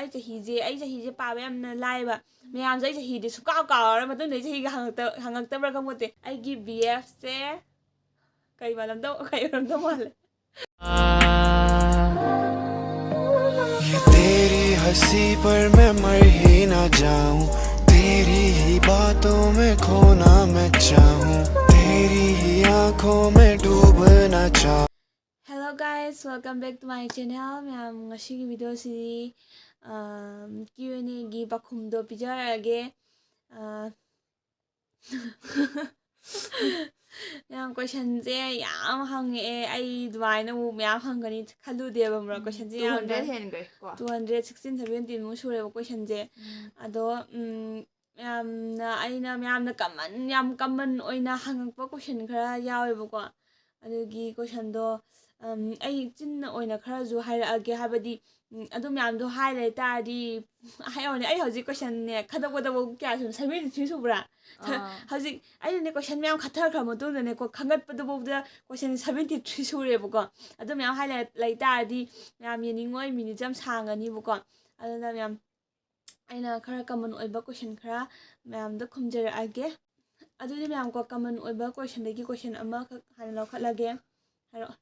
ꯑꯩ ꯆꯍꯤꯁꯦ ꯄꯥꯕ ꯌꯥꯝꯅ ꯂꯥꯏꯕ ꯃꯌꯥꯝꯁꯦ ꯑꯩ ꯆꯍꯤꯗꯤ ꯁꯨꯀꯥꯎꯔ ꯃꯇꯨꯡꯗ ꯑꯩ ꯆꯍꯤꯒ ꯍꯪꯉꯛꯇꯕ꯭ꯔꯥ ꯈꯪꯄꯣꯠꯇꯦ ꯑꯩꯒꯤ BFꯁꯦ कई बार माले तेरी हंसी पर मैं मर ही ना जाऊं तेरी ही बातों में खोना मैं चाहूं तेरी ही आंखों में डूबना चाहूं Hello guys, welcome back to my channel. Ma'am ngasi की वीडियो सी Q&A की पाखुम दो पिजरागे मैम क्वेश्चन से याम हंगे आई दुआइना वो मैम हंगनी खलु देव मरा क्वेश्चन से 200 हेनगै को 216 17 मु सुरे क्वेश्चन से अदो मैम कमन ओइना हंगप क्वेश्चन खरा यावेबको अदुगी क्वेश्चन दो आई चिन्न ओइना खराजु हाइरअगे हाबदी अदु मैम दो हाइलाइट तादी हाइओने आई हौजी क्वेश्चन ने खदबदबो क्या सुन 73 सुब्रा हौजी आई ने क्वेश्चन मैम खथर खर मतुन ने को खंगतपदबो क्वेश्चन 73 सुरेबको अदु मैम हाइलाइट लाई तादी मैम येनिंगोय मिनिट जम सांगनीबको अदुना मैम आइना खरा कमन ओइबा क्वेश्चन खरा मैम द खुमजरअगे अदुदि मैम को कमन ओइबा क्वेश्चन दगी क्वेश्चन अमा हान लौखटलगे हारो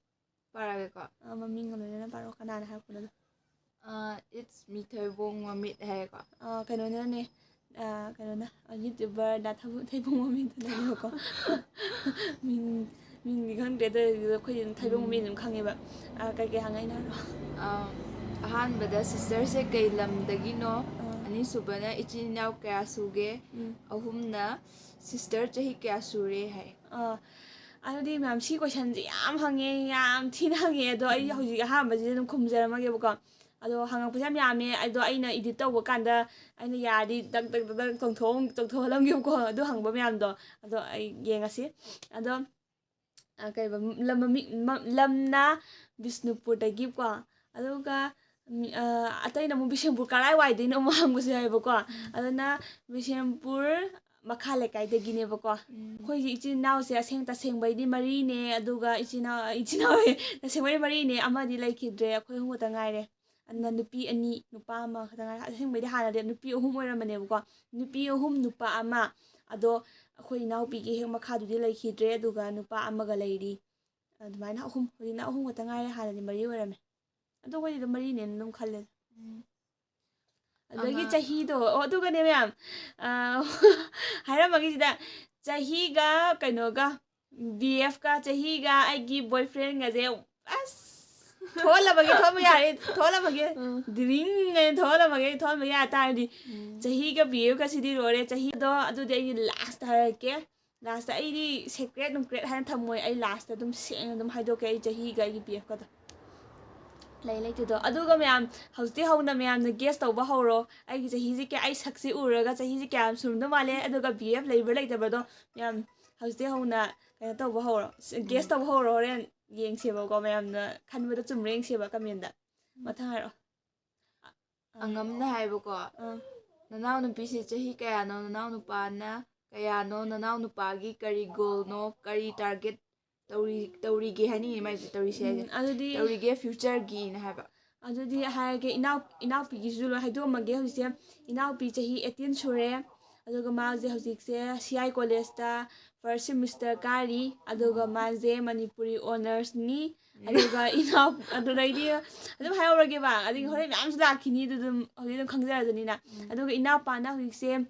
पारागे को maming ano paro kanana ha kuno it's mithoibong mamit hai ko kano na ne kano na YouTuber da thaibong maming na ko min ni khang de de khoi thaibong maming nim khange ba kai kai hangai na ahan bada sister se kai lam dagi no ani subana ichinau kya suge ahumna sister chahi kya sure hai अदुदी ma'am सी question से याम हंगे याम थीना हंगे अदो आई हौजी अहांबजे दम खुमजरमगेबको अदो हंगपसे याम यामे अदो आइना edit तौब कांदा आइना यादी दग दग दग तोंथोहलमगेबको अदो हंगबा मैमदो अदो आई येंगसी अदो कइबा लमना बिष्णुपुर दगिबको अदुगा अतैना मु बिशेमपुर कराई वाइदैनो मु हंगबसे हाइबको अदना बिशेमपुर मखा लेकाइदगिनेबको खोइ इचिनाउसे असेंग तसेंगबैदि मरीने अदुगा इचिनाउ तसेंगबै मरीने अमादि लैखिद्रे अखोइ हुम त गाइरे अन्न नुपी अनि नुपा अमा खता गाइ असेंगबैदि हानादे नुपी अहुम ओइरमनेबको नुपी अहुम नुपा अमा अदो अखोइ इनाउपीगे हेक मखादुदि लैखिद्रे अदुगा नुपा अमागा लैरि अदुमाइना अहुम होइना अहुम खता गाइरे हानादि मरी ओइरमे अदो खोइ मरीने नुम खल्ले अदगी चाहिदो अदुगने मैम हाइरमगिदा चाहिगा कइनोगा BF का चाहिगा आइगी बॉयफ्रेंड गजे अस थोलबगे थोम यारे थोलबगे द्रिंग थोलबगे या तारदी चाहिगा BF का सिदी रोरे चाहिदो अदुदे लास्ट हारके लास्ट आइदी सीक्रेट नुक्रेट हान थमोय आई लास्ट अदुम सेंग अदुम हाइदोके आई चाहिगा आइगी BF का लेते अदुगा मैम हौस्ते हौना मैम ने गेस तौबा हौरो आई चाहिजे के आई सक्से उरगा चाहिजे क्या सुरदो माले अदुगा BF लेबर लेतबदो मैम हौस्ते हौना कय तौबा हौरो गेस तौबा हौरो रेन येंगसेबको मैम न खनबदो चुमरेंगसेबा कमेंदा मथा हारो अंगमना हाइबको ननाउ नुपीसे चाहि कयानो ननाउ नुपाना कयानो ननाउ नुपागी करी गोल नो करी टारगेट तौरीगे हानि माइ तौरीसे अदुदी तौरीगे फ्यूचर गी न हाबा अदुदी हारगे इनाउपी गी जुलो हाइदोमगे हौसे इनाउपी चाहि 18 सुरे अदुगा माजे हौसिकसे CI कॉलेज ता फर्स्ट सेमिस्टर कारी अदुगा माजे मणिपुरी ऑनर्स नि अदुगा इनाउ अदुदैदि अदुम हायौरगे बा अदुगी होरे मैम लाखिनि दुदुम हौदि दुम खंगजरजनिना अदुगा इनाउपाना हौसिकसे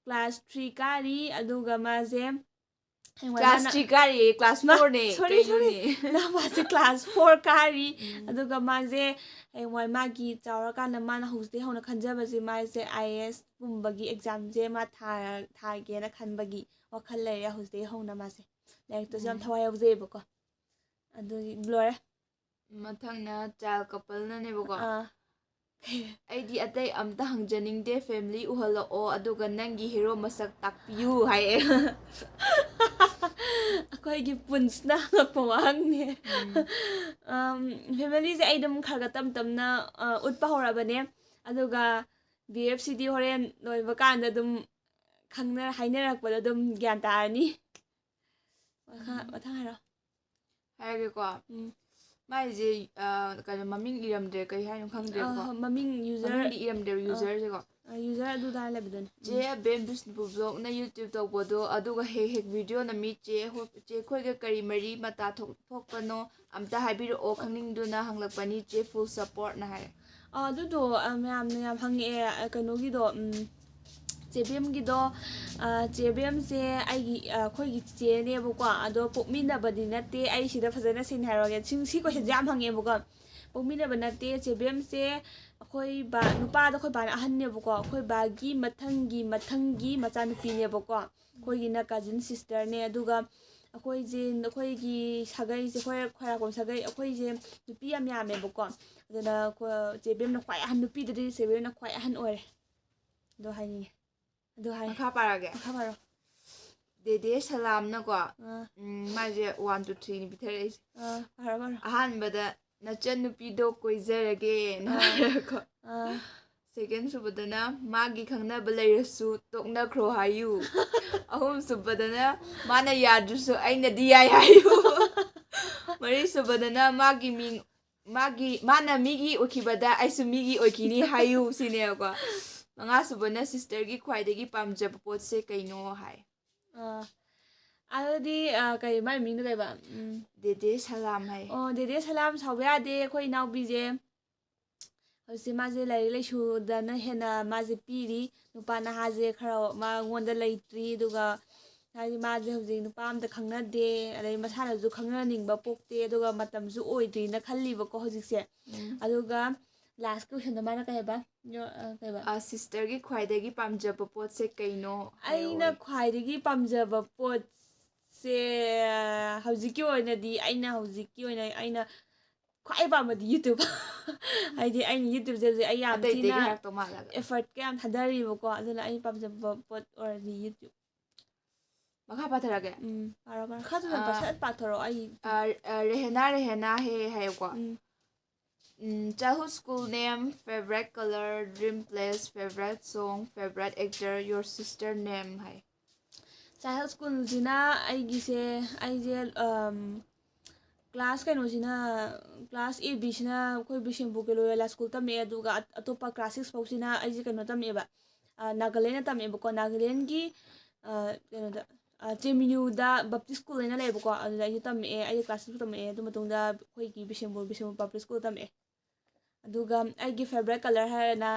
क्लास 3 कारी अदुगा माजे क्लास 3 कारी क्लास 4 ने sorry ना माजे क्लास 4 कारी अदुगा माजे एवाय मागी चावरा काना माना हौसदे हौना खंजबजे माजे IAS गुम्बगी एग्जाम जे मा थागेना खनबगी वखल लेया हौसदे हौना मासे लाइक तो जम थवाय हौजेबको अदुगी लोरे मथंगना चाइल्ड कपल ननेबको आइदी अतै अमता हंगजनिंगदे फैमिली उहलो ओ अदुगा नंगी हीरो मसक ताकपियु हाय अखोइगी पुंसना पवांगने फैमिली से आइदम खरगा तम तमना उटपा होराबने अदुगा BFCD होरेन लोइबा कांदा दुम खंगना हाइनरकपदा दुम ज्ञान तारनी मथा हारो हायगे को 마이제 그러니까 maming 이름들 그이 하는 칸데고 maming user maming 이름들 유저제고 user 아두다 레비든 제 뱀비스 블로그 나 유튜브 tawbodo aduga hek video na mi che khoiga kari mari mata thokpano amta habiru o khangning duna hanglakpani che full support na hai adudo yam hange kanogido 제비엠기도 제비엠세 아이기 코이기 제네보고 아도 복민나버디 나때 아이 시다 파자나 신하러게 싱시 코시 ям 항해보고 복민나버 나때 제비엠세 कोई बा नुपाद कोई बा अहन्नेबको कोई बागी मथंगी मचा नुपीनेबको कोई ना cousin sister ने अदुगा कोई जे कोई की सगाई से कोई खराकोम सगाई कोई जे नुपी याम यामेबको अदना को जेबेम ना ख्वाई अहन नुपी ददि सेबेम ना ख्वाई अहन ओरे दो हाइनी दो हाइ खा पारागे खा पारो देदे सलाम ना को माजे 1 2 3 नि बिथरे पारो अहन बदा नचन नुपीदो कोइजरगे नारको सेकेंड सुबदना मागी खंगनब लेरसु तोकनख्रो हायु अहुम सुबदना माना याद्रुसु आइना दियाय हायु मरी सुबदना मागी मिंग मागी माना मिगी ओखिबदा आइसु मिगी ओखिनी हायु सिनेको मंगा सुबना सिस्टर की ख्वाइदगी पामजब पोतसे कैनो हाय अदि कई माइ मिंग कई बा देदे सलाम है देदे सलाम साव यादे कोई नाव बीजे हसे माजे लाई लेसु दना हेना माजे पीरी नुपा नहाजे खरा मा गोंदा लेट्री दुगा हाइ माजे हजे नुपा अमता खंगना दे अरे मसाना जु खंगना निंगबा पोक्ते दुगा मतम जु ओइद्री न खल्लीबा को हजिकसे अदुगा लास्ट क्वेश्चन द माना कई बा सिस्टर की ख्वाइदगी पामजब पोतसे कैनो आइना ख्वाइदगी पामजब पोत से हौजिकी ओइनादी आइना हौजिकी ओइना आइना ख्वाइ पामदी यूट्यूब हाइदि आइना यूट्यूब जे आइ याम तिना एफर्ट के याम थादरिबको अदुना आइ पामजब पोत ओरदी यूट्यूब मखा पाथरागे पारो खातु न पसत पाथरो आइ रेहना हे हायको childhood school name, favorite color, dream place, favorite song, favorite actor, your sister name hai. Childhood school jina aigi se class kaino jina class A B jina koi bishenbu ke loyala school tam e aduga atopa class 6 pau jina aigi kaino tam e ba Nagaland tam e ba ko Nagaland gi kaino da Jeminu da Baptist school ina lebo ko adu aigi tam e aigi class 6 tam e adu matung da koi gi bishenbu public school tam e aduga aigi favorite color hai na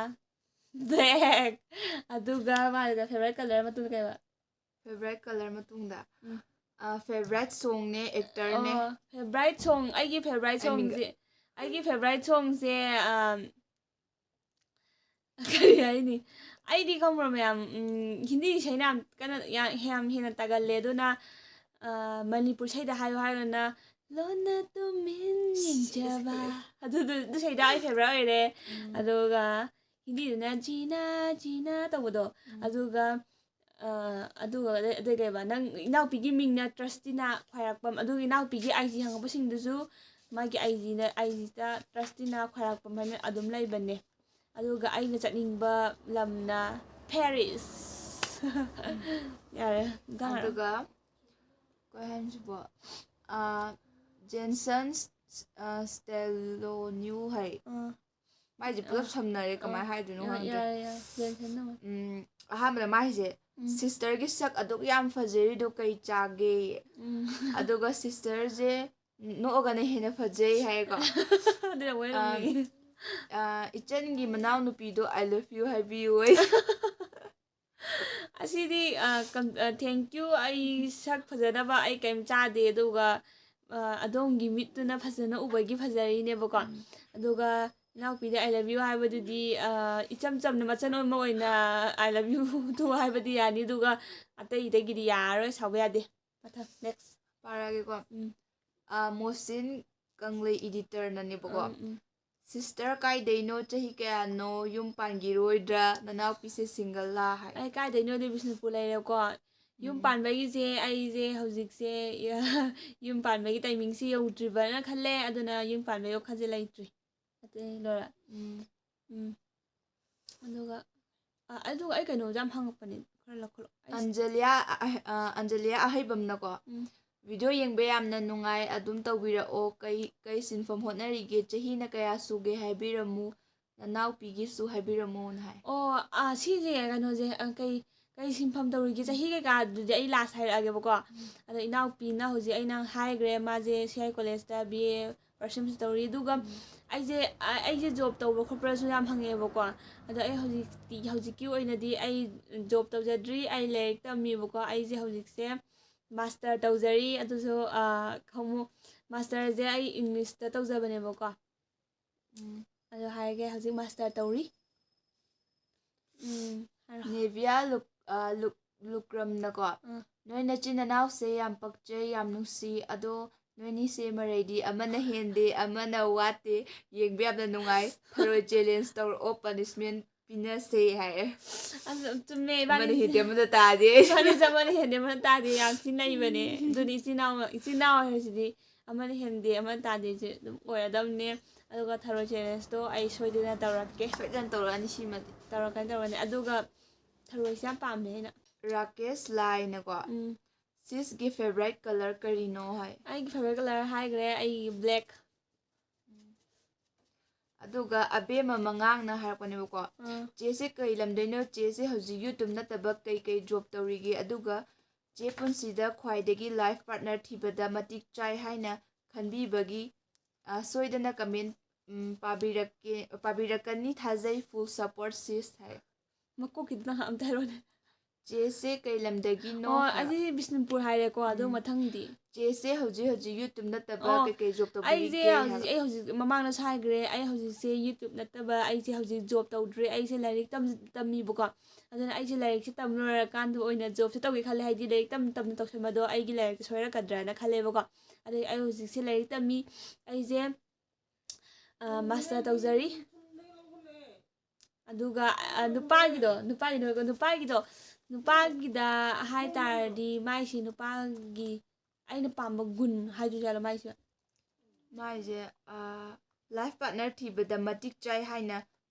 black aduga ma da favorite color matung kai ba favorite color matungda favorite song ne actor ne favorite song aigi favorite song se kari hai ni aidi kamro mayam hindi saina kana ham hena tagalle duna manipur saida hayo na lona tumin ninjaba adu saida ai favorite oire aduga hindi na jina tawdo aduga अदुगा ba nang inaupigi mingna trustina khairakpam adugi inaupigi IG hangabasingdusu magi IG ta trustina khairakpam hana adum laibane aduga aina chatningba lamna Paris yare aduga kohanjibo Jensen Stello new hai mai je pulap samnare kamai haidunu hangde Jensen no ahamla mai je sister की sak aduk yam fajeri do kai chage aduga sister je no ogane hena fajei hai ko adira wei ichen gi manaw nupi do I love you happy you asidi thank you ai sak fajada ba ai kaim cha de aduga adong gi mituna fajana ubagi fajari ne ba ko aduga now pide I love you haibadudi icham chamna machan on moina I love you to haibadi yani duga atai idagidi yaro sawe ade matha next parage ko mosin kanglei editor nani boko sister kai deino chahi kya no yum pangi roidra nanaw pise single la hai ai kai deino de business pulai ko yum pan bagi je ai je hojik se yum pan bagi timing si yudriba na khalle aduna yum pan bayo khaje laitri ate lora aduga ai kaino jam hangapani khara lakholo Angelia ahaibam na ko video ꯌꯦꯡꯕ ꯌꯥꯝꯅ ꯅꯨꯡꯉꯥꯏ ꯑꯗꯨꯝ ꯇꯧꯕꯤꯔꯛꯑꯣ ꯀꯩ ꯁꯤꯟꯐꯝ ꯍꯣꯠꯅꯔꯤꯒꯦ ꯆꯍꯤꯅ ꯀꯌꯥ ꯁꯨꯒꯦ ꯍꯥꯏꯕꯤꯔꯝꯃꯨ ꯅꯅꯥꯎꯄꯤꯒꯤꯁꯨ ꯍꯥꯏꯕꯤꯔꯝꯃꯨꯅ ꯍꯥꯏ ꯁꯤꯁꯦ ꯀꯩꯅꯣꯁꯦ ꯀꯩ ꯁꯤꯟꯐꯝ ꯇꯧꯔꯤꯒꯦ ꯆꯍꯤ ꯀꯩꯀꯥꯗꯨꯗꯤ ꯑꯩ ꯂꯥꯁ ꯍꯥꯏꯔꯛꯑꯒꯦꯕꯀꯣ ꯑꯗꯣ ꯏꯅꯥꯎꯄꯤꯅ ꯍꯧꯖꯤꯛ ꯑꯩꯅ ꯍꯥꯏꯈ꯭ꯔꯦ ꯃꯥꯁꯦ ꯁꯤ.ꯑꯥꯏ ꯀꯣꯂꯦꯖꯇ BA ꯐꯥꯔꯁ ꯁꯦꯃꯤꯁꯇꯔ ꯇꯧꯔꯤ ꯑꯗꯨꯒ ꯑꯩꯁꯦ ꯖꯣꯕ ꯇꯧꯕ ꯈꯣꯠꯄꯁꯨ ꯌꯥꯝ ꯍꯪꯉꯛꯑꯦꯕꯀꯣ ꯑꯗꯣ ꯑꯩ ꯍꯧꯖꯤꯛꯀꯤ ꯑꯣꯏꯅꯗꯤ ꯑꯩ ꯖꯣꯕ ꯇꯧꯖꯗ꯭ꯔꯤ ꯑꯩ ꯂꯥꯏꯔꯤꯛ ꯇꯝꯃꯤꯕꯀꯣ ꯑꯩꯁꯦ ꯍꯧꯖꯤꯛꯁꯦ ꯃꯥꯁꯇꯔ ꯇꯧꯖꯔꯤ ꯑꯗꯨꯁꯨ ꯃꯥꯁꯇꯔꯁꯦ ꯑꯩ ꯏꯪꯂꯤꯁꯇ ꯇꯧꯖꯕꯅꯦꯕꯀꯣ ꯑꯗꯣ ꯍꯥꯏꯔꯒꯦ ꯍꯧꯖꯤꯛ ꯃꯥꯁꯇꯔ ꯇꯧꯔꯤ ꯅꯦꯕꯤꯌꯥ ꯂꯨꯀ꯭ꯔꯝꯅꯀꯣ ꯅꯣꯏ ꯅꯆꯤꯟ ꯅꯅꯥꯎꯁꯦ ꯌꯥꯝ ꯄꯛꯆꯩ ꯌꯥꯝ ꯅꯨꯡꯁꯤ ꯑꯗꯣ ꯅꯣꯏꯅꯤꯁꯦ ꯃꯔꯩꯗꯤ ꯑꯃꯅ ꯍꯦꯟꯗꯦ ꯑꯃꯅ ꯋꯥꯠꯇꯦ ꯌꯦꯡꯕ ꯌꯥꯝꯅ ꯅꯨꯡꯉꯥꯏ ꯊꯔꯣꯏ ꯆꯦꯂꯦꯟꯖ ꯇꯧꯔꯛꯑꯣ ꯄꯅꯤꯁꯃꯦꯟ ꯄꯤꯅꯁꯦ ꯍꯥꯏꯌꯦ ꯆꯨꯝꯃꯦ ꯑꯃꯅ ꯏꯕꯥꯅꯤꯁꯦ ꯍꯦꯟꯗꯦ ꯑꯃꯅ ꯇꯥꯗꯦ ꯑꯃꯅ ꯍꯦꯟꯗꯦ ꯑꯃꯅ ꯇꯥꯗꯦ ꯌꯥꯝ ꯊꯤ ꯅꯩꯕꯅꯦ ꯑꯗꯨꯗꯤ ꯏꯆꯤꯜ ꯏꯅꯥꯎ ꯍꯥꯏꯕꯁꯤꯗꯤ ꯑꯃꯅ ꯍꯦꯟꯗꯦ ꯑꯃꯅ ꯇꯥꯗꯦꯁꯦ ꯑꯗꯨꯝ ꯑꯣꯏꯔꯗꯕꯅꯦ ꯑꯗꯨꯒ ꯊꯔꯣꯏ ꯆꯦꯂꯦꯟꯖꯇꯣ ꯑꯩ ꯁꯣꯏꯗꯅ ꯇꯧꯔꯛꯀꯦ ꯁꯣꯏꯗꯅ ꯇꯧꯔꯛꯑꯅꯤ ꯁꯤꯃꯗꯤ ꯇꯧꯔꯛꯀꯅꯤ ꯑꯗꯨꯒ ꯊꯔꯣꯏꯁꯦ ꯌꯥꯝ ꯄꯥꯝꯃꯦ ꯑꯩꯅ ꯔꯥꯀꯦꯁ ꯂꯥꯏꯅꯀꯣ ꯁꯤꯁꯒꯤ ꯐꯦꯚꯣꯔꯥꯏꯠ ꯀꯂꯔ ꯀꯔꯤꯅꯣ ꯍꯥꯏ ꯑꯩꯒꯤ ꯐꯦꯚꯣꯔꯥꯏꯠ ꯀꯂꯔ ꯍꯥꯏꯈ꯭ꯔꯦ ꯑꯩꯒꯤ ꯕ꯭ꯂꯦꯛ ꯑꯗꯨꯒ ꯑꯕꯦꯝꯃ ꯃꯉꯥꯡꯅ ꯍꯥꯏꯔꯛꯄꯅꯦꯕꯀꯣ ꯆꯦꯁꯦ ꯀꯩ ꯂꯝꯗꯩꯅꯣ ꯆꯦꯁꯦ ꯍꯧꯖꯤꯛ ꯌꯨꯇꯨꯕ ꯅꯠꯇꯕ ꯀꯩ ꯖꯣꯕ ꯇꯧꯔꯤꯒꯦ ꯑꯗꯨꯒ ꯆꯦ ꯄꯨꯟꯁꯤꯗ ꯈ꯭ꯋꯥꯏꯗꯒꯤ ꯂꯥꯏꯐ ꯄꯥꯔꯠꯅꯔ ꯊꯤꯕꯗ ꯃꯇꯤꯛ ꯆꯥꯏ ꯍꯥꯏꯅ ꯈꯟꯕꯤꯕꯒꯤ ꯁꯣꯏꯗꯅ ꯀꯃꯦꯟ ꯄꯥꯕꯤꯔꯛꯀꯅꯤ ꯊꯥꯖꯩ ꯐꯨꯜ ꯁꯞꯄꯣꯔꯠ ꯁꯤꯁ ꯍꯥꯏ ꯃꯀꯣꯛꯀꯤꯗꯨꯅ ꯑꯝꯇ ꯍꯥꯏꯔꯣꯅꯦ ꯆꯦꯁꯦ ꯀꯩ ꯂꯝꯗꯒꯤꯅꯣ ꯑꯩꯁꯦ ꯕꯤꯁꯅꯨꯄꯨꯔ ꯍꯥꯏꯔꯦꯀꯣ ꯑꯗꯨ ꯃꯊꯪꯗꯤ ꯆꯦꯁꯦ ꯍꯧꯖꯤꯛ ꯌꯨꯇꯨꯕ ꯅꯠꯇꯕ ꯀꯩꯀꯩ ꯖꯣꯕ ꯑꯩꯁꯦ ꯇꯧꯕꯤꯔꯤꯒꯦ ꯍꯥꯏꯕ ꯑꯩ ꯍꯧꯖꯤꯛ ꯃꯃꯥꯡꯗꯁꯨ ꯍꯥꯏꯈ꯭ꯔꯦ ꯑꯩ ꯍꯧꯖꯤꯛꯁꯦ ꯌꯨꯇꯨꯕ ꯅꯠꯇꯕ ꯑꯩꯁꯦ ꯍꯧꯖꯤꯛ ꯖꯣꯕ ꯇꯧꯗ꯭ꯔꯤ ꯑꯩꯁꯦ ꯂꯥꯏꯔꯤꯛ ꯇꯝꯃꯤꯕꯀꯣ ꯑꯗꯨꯅ ꯑꯩꯁꯦ ꯂꯥꯏꯔꯤꯛꯁꯦ ꯇꯝ ꯂꯣꯏꯔꯀꯥꯟꯗ ꯑꯣꯏꯅ ꯖꯣꯕꯁꯦ ꯇꯧꯒꯦ ꯈꯜꯂꯦ ꯍꯥꯏꯗꯤ ꯂꯥꯏꯔꯤꯛ ꯇꯝꯅ ꯇꯧꯁꯟꯕꯗꯣ ꯑꯩꯒꯤ ꯂꯥꯏꯔꯤꯛꯇ ꯁꯣꯏꯔꯛꯀꯗ꯭ꯔꯅ ꯈꯜꯂꯦꯕꯀꯣ ꯑꯗꯩ ꯑꯩ ꯍꯧꯖꯤꯛꯁꯦ ꯂꯥꯏꯔꯤꯛ ꯇꯝꯃꯤ ꯑꯩꯁꯦ ꯃꯥꯁꯇꯔ ꯇꯧꯖꯔꯤ ꯑꯗꯨꯒ ꯅꯨꯄꯥꯒꯤꯗ ꯍꯥꯏꯇꯥꯔꯗꯤ ꯃꯥꯏꯁꯤ ꯅꯨꯄꯥꯒꯤ ꯑꯩꯅ ꯄꯥꯝꯕ ꯒꯨꯟ ꯍꯥꯏꯗꯣꯏꯖꯥꯠꯂꯣ ꯃꯥꯏꯁꯦ ꯂꯥꯏꯐ ꯄꯥꯔꯠꯅꯔ ꯊꯤꯕꯗ ꯃꯇꯤꯛ ꯆꯥꯏ ꯍꯥꯏꯅ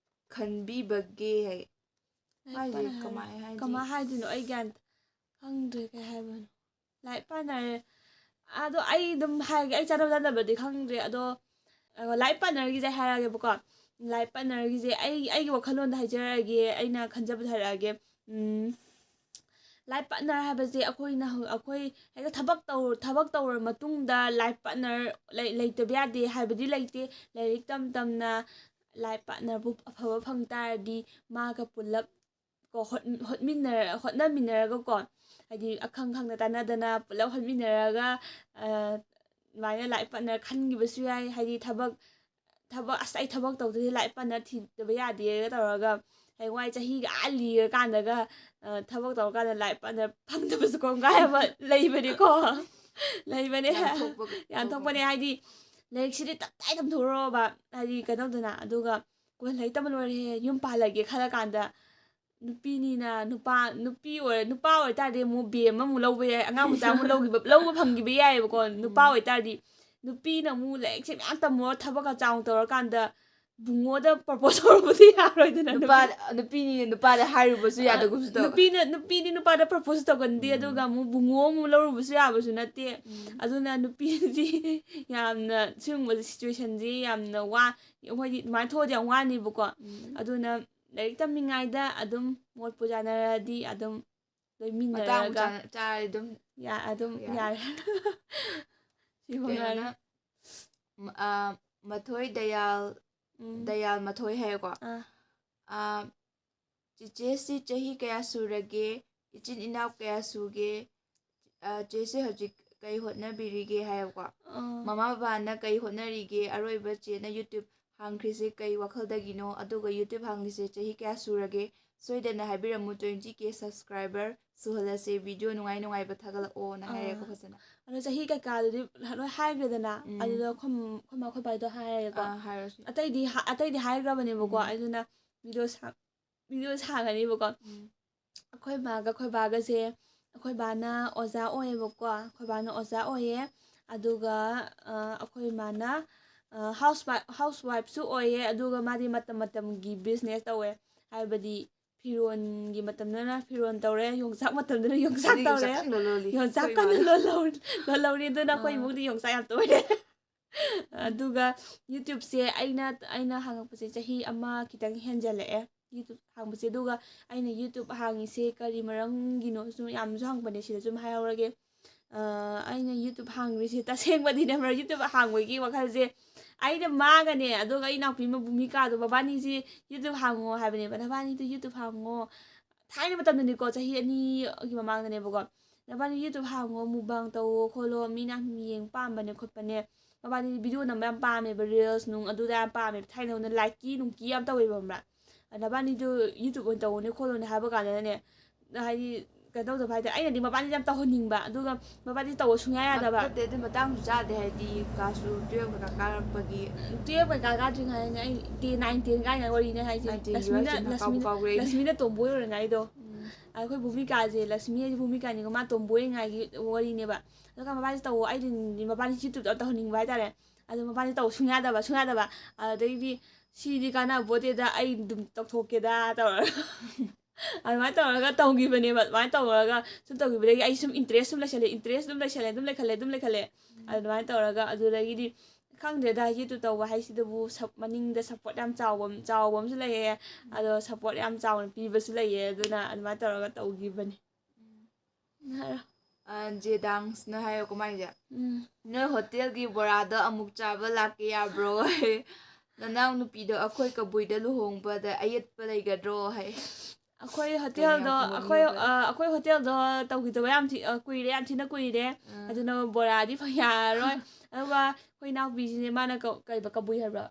ꯈꯟꯕꯤꯕꯒꯦ ꯍꯥꯏ ꯃꯥꯏꯁꯦ ꯀꯃꯥꯏ ꯍꯥꯏꯗꯣꯏꯅꯣ ꯑꯩ ꯒ꯭ꯌꯥꯟ ꯈꯪꯗ꯭ꯔꯦ ꯀꯩ ꯍꯥꯏꯕꯅꯣ ꯂꯥꯏꯐ ꯄꯥꯔꯠꯅꯔ ꯑꯗꯣ ꯑꯩ ꯑꯗꯨꯝ ꯍꯥꯏꯔꯒꯦ ꯑꯩ ꯆꯥꯟꯅꯕ ꯆꯥꯟꯅꯕꯗꯤ ꯈꯪꯗ꯭ꯔꯦ ꯑꯗꯣ ꯂꯥꯏꯐ ꯄꯥꯔꯠꯅꯔꯒꯤꯁꯦ ꯍꯥꯏꯔꯛꯑꯒꯦꯕꯀꯣ ꯂꯥꯏꯐ ꯄꯥꯔꯠꯅꯔꯒꯤꯁꯦ ꯑꯩꯒꯤ ꯋꯥꯈꯜꯂꯣꯟꯗ ꯍꯥꯏꯖꯔꯛꯑꯒꯦ ꯑꯩꯅ ꯈꯟꯖꯕꯗ ꯍꯥꯏꯔꯛꯑꯒꯦ ꯂꯥꯏꯐ ꯄꯥꯔꯠꯅꯔ ꯍꯥꯏꯕꯁꯦ ꯑꯩꯈꯣꯏ ꯍꯦꯛꯇ ꯊꯕꯛ ꯇꯧꯔ ꯃꯇꯨꯡꯗ ꯂꯥꯏꯐ ꯄꯥꯔꯠꯅꯔ ꯂꯩꯇꯕ ꯌꯥꯗꯦ ꯍꯥꯏꯕꯗꯤ ꯂꯩꯇꯦ ꯂꯥꯏꯔꯤꯛ ꯇꯝꯅ ꯂꯥꯏꯐ ꯄꯥꯔꯠꯅꯔꯕꯨ ꯑꯐꯕ ꯐꯪ ꯇꯥꯔꯗꯤ ꯃꯥꯒ ꯄꯨꯜꯂꯞ ꯍꯣꯠꯅꯃꯤꯟꯅꯔꯒꯀꯣ ꯍꯥꯏꯗꯤ ꯑꯈꯪ ꯈꯪꯅ ꯇꯥꯟꯅꯗꯅ ꯄꯨꯜꯂꯞ ꯍꯣꯠꯃꯤꯟꯅꯔꯒ ꯑꯗꯨꯃꯥꯏꯅ ꯂꯥꯏꯐ ꯄꯥꯔꯠꯅꯔ ꯈꯟꯈꯤꯕꯁꯨ ꯌꯥꯏ ꯍꯥꯏꯗꯤ ꯑꯩ ꯊꯕꯛ ꯇꯧꯗ꯭ꯔꯗꯤ ꯂꯥꯏꯐ ꯄꯥꯔꯠꯅꯔ ꯊꯤꯗꯕ ꯌꯥꯗꯦꯒ ꯇꯧꯔꯒ ꯍꯌꯦꯡꯋꯥꯏ ꯆꯍꯤꯒ ꯂꯤꯔꯀꯥꯟꯗꯒ ꯊꯕꯛ ꯇꯧꯔꯀꯥꯟꯗ ꯂꯥꯏꯐ ꯄꯥꯔꯠꯅꯔ ꯐꯪꯗꯕꯁꯨ ꯀꯣꯡꯒꯥꯏ ꯑꯃ ꯂꯩꯕꯅꯦꯀꯣ ꯂꯩꯕꯅꯦ ꯌꯥꯝ ꯊꯣꯛꯄꯅꯦ ꯍꯥꯏꯗꯤ ꯂꯥꯏꯔꯤꯛꯁꯤꯗꯤ ꯇꯞꯇꯥꯏ ꯇꯝꯊꯣꯛꯎꯔꯣꯕ ꯍꯥꯏꯗꯤ ꯀꯩꯅꯣꯗꯅ ꯑꯗꯨꯒ ꯂꯥꯏꯔꯤꯛ ꯇꯝꯕ ꯂꯣꯏꯔꯦ ꯌꯨꯝ ꯄꯥꯜꯂꯒꯦ ꯈꯜꯂ ꯀꯥꯟꯗ ꯅꯨꯄꯤꯅꯤꯅ ꯅꯨꯄꯤ ꯑꯣꯏꯇꯥꯔꯗꯤ ꯑꯃꯨꯛ ꯕꯦꯝ ꯑꯃꯨꯛ ꯂꯧꯕ ꯌꯥꯏ ꯑꯉꯥꯡ ꯃꯆꯥ ꯑꯃꯨꯛ ꯂꯧꯕ ꯐꯪꯈꯤꯕ ꯌꯥꯏꯑꯕꯀꯣ ꯅꯨꯄꯥ ꯑꯣꯏꯇꯥꯔꯗꯤ ꯅꯨꯄꯤꯅ ꯑꯃꯨꯛ ꯂꯥꯏꯔꯤꯛꯁꯦ ꯃꯌꯥꯝ ꯇꯝꯃꯨꯔ ꯊꯕꯛꯀ ꯆꯥꯎꯅ ꯇꯧꯔꯀꯥꯟꯗ ꯕꯨꯡꯉꯣꯗ ꯄ꯭ꯔꯄꯣꯁ ꯇꯧꯔꯛꯄꯗꯤ ꯌꯥꯔꯣꯏꯗꯅ ꯅꯨꯄꯤꯅꯤꯅ ꯅꯨꯄꯥꯗ ꯍꯥꯏꯔꯨꯕꯁꯨ ꯌꯥꯗꯒꯨꯝꯁꯨ ꯇꯧ ꯅꯨꯄꯤꯗꯤ ꯅꯨꯄꯥꯗ ꯄ꯭ꯔꯄꯣꯁ ꯇꯧꯒꯟꯗꯦ ꯑꯗꯨꯒ ꯑꯃꯨꯛ ꯕꯨꯡꯉꯣ ꯑꯃꯨꯛ ꯂꯧꯔꯨꯕꯁꯨꯌꯥꯕꯁꯨ ꯅꯠꯇꯦ ꯑꯗꯨꯅ ꯅꯨꯄꯤꯗꯤ ꯌꯥꯝꯅ ꯁꯤꯒꯨꯝꯕ ꯁꯤꯆꯨꯋꯦꯁꯟꯁꯤ ꯌꯥꯝꯅ ꯃꯣꯏꯗꯤ ꯑꯗꯨꯃꯥꯏꯅ ꯊꯣꯛꯑꯗꯤ ꯌꯥꯝ ꯋꯥꯅꯤꯕꯀꯣ ꯑꯗꯨꯅ ꯂꯥꯏꯔꯤꯛ ꯇꯝꯃꯤꯉꯩꯗ ꯑꯗꯨꯝ ꯃꯣꯠ ꯄꯨꯖꯥꯅꯔꯗꯤ ꯑꯗꯨꯝ ꯂꯣꯏꯃꯤꯟꯅꯔꯒ ꯆꯥꯔꯗꯤ ꯑꯗꯨꯝ ꯌꯥꯔꯦ ꯁꯤ ꯃꯉꯥꯏꯔꯦ ꯃꯊꯣꯏ ꯗꯌꯥꯜ ꯃꯊꯣꯏ ꯍꯥꯏꯌꯦꯀꯣ ꯆꯤꯆꯦꯁꯤ ꯆꯍꯤ ꯀꯌꯥ ꯁꯨꯔꯒꯦ ꯏꯆꯤꯟ ꯏꯅꯥꯎ ꯀꯌꯥ ꯁꯨꯒꯦ ꯆꯦꯁꯦ ꯍꯧꯖꯤꯛ ꯀꯩ ꯍꯣꯠꯅꯕꯤꯔꯤꯒꯦ ꯍꯥꯏꯌꯦꯕꯀꯣ ꯃꯃꯥ ꯕꯕꯥꯅ ꯀꯩ ꯍꯣꯠꯅꯔꯤꯒꯦ ꯑꯔꯣꯏꯕ ꯆꯦꯅ ꯌꯨꯇ꯭ꯌꯨꯕ ꯍꯥꯡꯈ꯭ꯔꯤꯁꯦ ꯀꯩ ꯋꯥꯈꯜꯗꯒꯤꯅꯣ ꯑꯗꯨꯒ ꯌꯨꯇ꯭ꯌꯨꯕ ꯍꯥꯡꯈ꯭ꯔꯤꯁꯦ ꯆꯍꯤ ꯀꯌꯥ ꯁꯨꯔꯒꯦ ꯁꯣꯏꯗꯅ ꯍꯥꯏꯕꯤꯔꯝꯃꯨ 20K ꯁꯕꯁꯀ꯭ꯔꯥꯏꯕꯔ ꯁꯨꯍꯜꯂꯁꯦ ꯚꯤꯗꯤꯑꯣ ꯅꯨꯡꯉꯥꯏꯕ ꯊꯥꯒꯠꯂꯛꯑꯣꯅ ꯍꯥꯏꯔꯦꯀꯣ ꯐꯖꯅ ꯑꯗꯣ ꯆꯍꯤ ꯀꯩꯀꯥꯗꯨꯗꯤ ꯂꯣꯏ ꯍꯥꯏꯈ꯭ꯔꯦꯗꯅ ꯑꯗꯨꯗ ꯑꯩꯈꯣꯏ ꯕꯥꯗꯣ ꯍꯥꯏꯔꯒꯦꯀꯣ ꯍꯥꯏꯔꯁꯨ ꯑꯇꯩꯗꯤ ꯍꯥꯏꯈ꯭ꯔꯕꯅꯦꯕꯀꯣ ꯑꯗꯨꯅ ꯚꯤꯗꯤꯑꯣ ꯁꯥꯒꯅꯦꯕꯀꯣ ꯑꯩꯈꯣꯏ ꯃꯥꯒ ꯑꯩꯈꯣꯏ ꯕꯥꯒꯁꯦ ꯑꯩꯈꯣꯏ ꯕꯥꯅ ꯑꯣꯖꯥ ꯑꯣꯏꯌꯦꯕꯀꯣ ꯑꯩꯈꯣꯏ ꯕꯥꯅ ꯑꯣꯖꯥ ꯑꯣꯏꯌꯦ ꯑꯗꯨꯒ ꯑꯩꯈꯣꯏ ꯏꯃꯥꯅ ꯍꯥꯎꯁ ꯋꯥꯏꯐꯁꯨ ꯑꯣꯏꯌꯦ ꯑꯗꯨꯒ ꯃꯥꯗꯤ ꯃꯇꯝ ꯃꯇꯝꯒꯤ ꯕꯤꯖꯤꯅꯦꯁ ꯇꯧꯋꯦ ꯍꯥꯏꯕꯗꯤ ꯐꯤꯔꯣꯟꯒꯤ ꯃꯇꯝꯗꯅ ꯐꯤꯔꯣꯟ ꯇꯧꯔꯦ ꯌꯣꯡꯆꯥꯛ ꯃꯇꯝꯗꯅ ꯌꯣꯡꯆꯥꯛ ꯇꯧꯔꯦ ꯌꯣꯡꯆꯥꯛ ꯌꯣꯡꯆꯥꯛ ꯀꯟꯅ ꯂꯣꯜꯍꯧꯔꯤ ꯑꯗꯨꯅ ꯑꯩꯈꯣꯏ ꯏꯃꯨꯡꯗꯤ ꯌꯣꯡꯆꯥꯛ ꯌꯥꯝ ꯇꯣꯏꯔꯦ ꯑꯗꯨꯒ ꯌꯨꯇ꯭ꯌꯨꯕꯁꯦ ꯑꯩꯅ ꯍꯥꯡꯉꯛꯄꯁꯦ ꯆꯍꯤ ꯑꯃ ꯈꯤꯇꯪ ꯍꯦꯟꯖꯜꯂꯛꯑꯦ ꯌꯨꯇ꯭ꯌꯨꯕ ꯍꯥꯡꯕꯁꯦ ꯑꯗꯨꯒ ꯑꯩꯅ ꯌꯨꯇ꯭ꯌꯨꯕ ꯍꯥꯡꯉꯤꯁꯦ ꯀꯔꯤ ꯃꯔꯝꯒꯤꯅꯣꯁꯨ ꯌꯥꯝꯁꯨ ꯍꯪꯕꯅꯦ ꯁꯤꯗ ꯁꯨꯝ ꯍꯥꯏꯍꯧꯔꯒꯦ ꯑꯩꯅ ꯌꯨꯇ꯭ꯌꯨꯕ ꯍꯥꯡꯉꯤꯁꯦ ꯇꯁꯦꯡꯕꯗꯤꯅꯦ ꯌꯨꯇ꯭ꯌꯨꯕ ꯍꯥꯡꯕꯒꯤ ꯋꯥꯈꯜꯁꯦ ꯑꯩꯅ ꯃꯥꯒꯅꯦ ꯑꯗꯨꯒ ꯑꯩ ꯏꯅꯥꯎꯄꯤ ꯚꯨꯃꯤꯀꯥꯗꯣ ꯃꯕꯥꯅꯤꯁꯤ ꯌꯨꯇ꯭ꯌꯨꯕ ꯍꯥꯡꯉꯣ ꯍꯥꯏꯕꯅꯦꯕ ꯅꯕꯥꯅꯤꯗꯣ ꯌꯨꯇ꯭ꯌꯨꯕ ꯍꯥꯡꯉꯣ ꯊꯥꯏꯅ ꯃꯇꯝꯗꯅꯤꯀꯣ ꯆꯍꯤ 2ꯒꯤ ꯃꯃꯥꯡꯗꯅꯦꯕꯀꯣ ꯅꯕꯥꯅꯤ ꯌꯨꯇ꯭ꯌꯨꯕ ꯍꯥꯡꯉꯣ ꯃꯨꯛꯕꯥꯡ ꯇꯧꯋꯣ ꯈꯣꯠꯂꯣ ꯃꯤꯅ ꯌꯦꯡ ꯄꯥꯝꯕꯅꯦ ꯈꯣꯠꯄꯅꯦ ꯃꯕꯥꯅꯤ ꯚꯤꯗꯤꯑꯣ ꯅꯝꯕ ꯌꯥꯝ ꯄꯥꯝꯃꯦꯕ ꯔꯤꯜꯁ ꯅꯨꯡ ꯑꯗꯨꯗ ꯌꯥꯝ ꯄꯥꯝꯃꯦꯕ ꯊꯥꯏꯅ ꯂꯥꯏꯛꯀꯤ ꯅꯨꯡꯀꯤ ꯌꯥꯝ ꯇꯧꯋꯦꯕ ꯈꯪꯕ꯭ꯔꯥ ꯅꯕꯥꯅꯤꯗꯨ ꯌꯨꯇ꯭ꯌꯨꯕ ꯑꯣꯏꯅ ꯇꯧꯋꯣꯅꯦ ꯈꯣꯠꯂꯣꯅꯦ ꯍꯥꯏꯕ ꯀꯥꯟꯗꯅꯦ ꯍꯥꯏꯗꯤ ꯀꯩꯅꯣ ꯇꯧꯗꯕ ꯍꯥꯏꯇꯥꯔꯦ ꯑꯩꯅꯗꯤ ꯃꯕꯥꯅꯤꯁꯦ ꯌꯥꯝ ꯇꯧꯍꯟꯅꯤꯡꯕ ꯑꯗꯨꯒ ꯃꯕꯥꯅꯤ ꯇꯧꯕ ꯁꯨꯡꯌꯥ ꯌꯥꯗꯕ ꯅꯠꯇꯦ ꯑꯗꯨ ꯃꯇꯥꯡꯁꯨ ꯆꯥꯗꯦ ꯍꯥꯏꯗꯤ ꯀ꯭ꯂꯥꯁꯁꯨ 12 ꯀꯩꯀꯥ ꯀꯥꯔꯛꯄꯒꯤ 12 ꯀꯩꯀꯥ ꯀꯥꯗ꯭ꯔꯤꯉꯩꯗꯅꯦ ꯑꯩ 9 10 ꯀꯥꯏꯉꯩ ꯋꯥꯔꯤꯅꯦ ꯍꯥꯏꯁꯦ 19 ꯍꯥꯏꯁꯦ ꯀꯥꯎꯕꯨ ꯀꯥꯎꯈ꯭ꯔꯦ ꯂꯛꯁꯃꯤꯅ ꯇꯣꯝꯕꯣꯏ ꯑꯣꯏꯔꯤꯉꯩꯗꯣ ꯑꯩꯈꯣꯏ ꯚꯨꯃꯤꯀꯥꯁꯦ ꯂꯛꯁꯃꯤ ꯍꯥꯏꯁꯦ ꯚꯨꯃꯤꯀꯥꯅꯤꯒ ꯃꯥ ꯇꯣꯝꯕꯣꯏ ꯑꯣꯏꯔꯤꯉꯩꯒꯤ ꯋꯥꯔꯤꯅꯦꯕ ꯑꯗꯨꯒ ꯃꯕꯥꯅꯤꯁꯤ ꯇꯧꯋꯣ ꯑꯩꯗꯤ ꯃꯕꯥꯅꯤꯁꯤ ꯌꯨꯇ꯭ꯌꯨꯕꯇ ꯇꯧꯍꯟꯅꯤꯡꯕ ꯍꯥꯏꯇꯥꯔꯦ ꯑꯗꯨ ꯃꯕꯥꯅꯤ ꯇꯧ ꯁꯨꯡꯌꯥꯗꯕ ꯑꯗꯩꯗꯤ ꯁꯤꯗꯤ ꯀꯥꯟꯅꯕ ꯄꯣꯠꯇꯦꯗ ꯑꯩ ꯑꯗꯨꯝ ꯇꯧꯊꯣꯛꯀꯦꯗ ꯇꯧꯔꯒ ꯑꯗꯨꯃꯥꯏꯅ ꯇꯧꯔꯒ ꯇꯧꯈꯤꯕꯅꯦꯕ ꯑꯗꯨꯃꯥꯏꯅ ꯇꯧꯔꯒ ꯁꯨꯝ ꯇꯧꯈꯤꯕꯗꯒꯤ ꯑꯩ ꯁꯨꯝ ꯏꯟꯇꯔꯦꯁ ꯁꯨꯝ ꯂꯩꯁꯜꯂꯦ ꯑꯗꯨꯝ ꯂꯩꯈꯠꯂꯦ ꯑꯗꯨꯃꯥꯏꯅ ꯇꯧꯔꯒ ꯑꯗꯨꯗꯒꯤꯗꯤ ꯈꯪꯗ꯭ꯔꯦꯗ ꯌꯨꯇ꯭ꯌꯨꯕ ꯇꯧꯕ ꯍꯥꯏꯁꯤꯗꯕꯨ ꯃꯅꯤꯡꯗ ꯁꯞꯄꯣꯔꯠ ꯌꯥꯝ ꯆꯥꯎꯕ ꯑꯃꯁꯨ ꯂꯩꯌꯦ ꯑꯗꯣ ꯁꯞꯄꯣꯔꯠ ꯌꯥꯝ ꯆꯥꯎꯅ ꯄꯤꯕꯁꯨ ꯂꯩꯌꯦ ꯑꯗꯨꯅ ꯑꯗꯨꯃꯥꯏꯅ ꯇꯧꯔꯒ ꯇꯧꯈꯤꯕꯅꯤ ꯖꯦꯗꯥꯡꯁꯅ ꯍꯥꯏꯌꯣ ꯀꯃꯥꯏꯅ ꯅꯣꯏ ꯍꯣꯇꯦꯜꯒꯤ ꯕꯣꯔꯥꯗꯣ ꯑꯃꯨꯛ ꯆꯥꯕ ꯂꯥꯛꯀꯦ ꯌꯥꯕ꯭ꯔꯣ ꯍꯥꯏ ꯅꯅꯥꯎ ꯅꯨꯄꯤꯗꯣ ꯑꯩꯈꯣꯏ ꯀꯕꯨꯏꯗ ꯂꯨꯍꯣꯡꯕꯗ ꯑꯌꯦꯠꯄ ꯂꯩꯒꯗ꯭ꯔꯣ ꯍꯥꯏ ꯑꯩꯈꯣꯏ ꯀꯩꯅꯣ ꯌꯥꯝ ꯍꯣꯇꯦꯜꯗꯣ ꯈꯪꯕ ꯃꯤ ꯑꯣꯏꯕ꯭ꯔꯥ? ꯑꯩꯈꯣꯏ ꯍꯣꯇꯦꯜꯗꯣ ꯇꯧꯈꯤꯗꯕ ꯌꯥꯝ ꯊꯤꯅ ꯀꯨꯏꯔꯦ ꯑꯗꯨꯅ ꯕꯣꯔꯥꯗꯤ ꯌꯥꯔꯔꯣꯏ ꯑꯗꯨꯒ ꯑꯩꯈꯣꯏ ꯏꯅꯥꯎꯄꯤꯁꯤꯅꯦ ꯃꯥꯅ ꯀꯕꯨꯏ ꯍꯥꯏꯕ꯭ꯔꯥ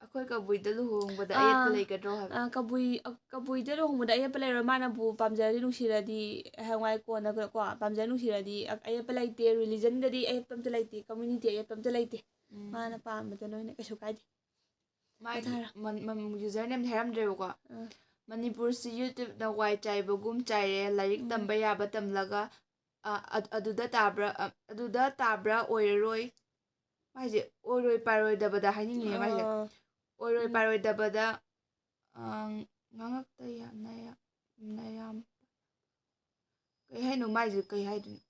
ꯑꯩꯈꯣꯏ ꯀꯕꯨꯏꯗ ꯂꯨꯍꯣꯡꯕꯗ ꯑꯌꯦꯠꯄ ꯂꯩꯒꯗ꯭ꯔꯣ ꯍꯥꯏꯕ ꯀꯕꯨꯏꯗ ꯂꯨꯍꯣꯡꯕꯗ ꯑꯌꯦꯠꯄ ꯂꯩꯔꯣꯏ ꯃꯥꯅꯕꯨ ꯄꯥꯝꯖꯔꯗꯤ ꯅꯨꯡꯁꯤꯔꯗꯤ ꯍꯌꯦꯡꯋꯥꯏ ꯀꯣꯟꯅꯀꯣ ꯄꯥꯝꯖꯔ ꯅꯨꯡꯁꯤꯔꯗꯤ ꯑꯌꯦꯠꯄ ꯂꯩꯇꯦ ꯔꯤꯂꯤꯖꯟꯗꯗꯤ ꯑꯌꯦꯠꯄ ꯑꯝꯇ ꯂꯩꯇꯦ ꯀꯝꯃ꯭ꯌꯨꯅꯤꯇꯤ ꯑꯌꯦꯠꯄ ꯑꯝꯇ ꯂꯩꯇꯦ ꯃꯥꯅ ꯄꯥꯝꯕꯗ ꯂꯣꯏꯅ ꯀꯩꯁꯨ ꯀꯥꯏꯗꯦ ꯃꯥꯒꯤ ꯌꯨꯖꯔ ꯅꯦꯝꯗꯤ ꯍꯥꯏꯔꯝꯗ꯭ꯔꯦꯕꯀꯣ ꯃꯅꯤꯄꯨꯔꯁꯤ ꯌꯨꯇ꯭ꯌꯨꯕꯅ ꯋꯥꯏ ꯆꯥꯏꯕꯒꯨꯝ ꯆꯥꯏꯔꯦ ꯂꯥꯏꯔꯤꯛ ꯇꯝꯕ ꯌꯥꯕ ꯇꯝꯂꯒ ꯑꯗꯨꯗ ꯇꯥꯕ꯭ꯔꯥ ꯑꯣꯏꯔꯔꯣꯏ ꯍꯥꯏꯁꯦ ꯑꯣꯏꯔꯣꯏ ꯄꯥꯔꯣꯏꯗꯕꯗ ꯍꯥꯏꯅꯤꯡꯉꯤꯅꯦ ꯃꯥꯏꯁꯦ ꯑꯣꯏꯔꯣꯏ ꯄꯥꯔꯣꯏꯗꯕꯗ ꯉꯥꯡꯉꯛꯇ ꯌꯥꯝ ꯀꯩ ꯍꯥꯏꯅꯣ ꯃꯥꯏꯁꯦ ꯀꯩ ꯍꯥꯏꯗꯣꯏꯅꯣ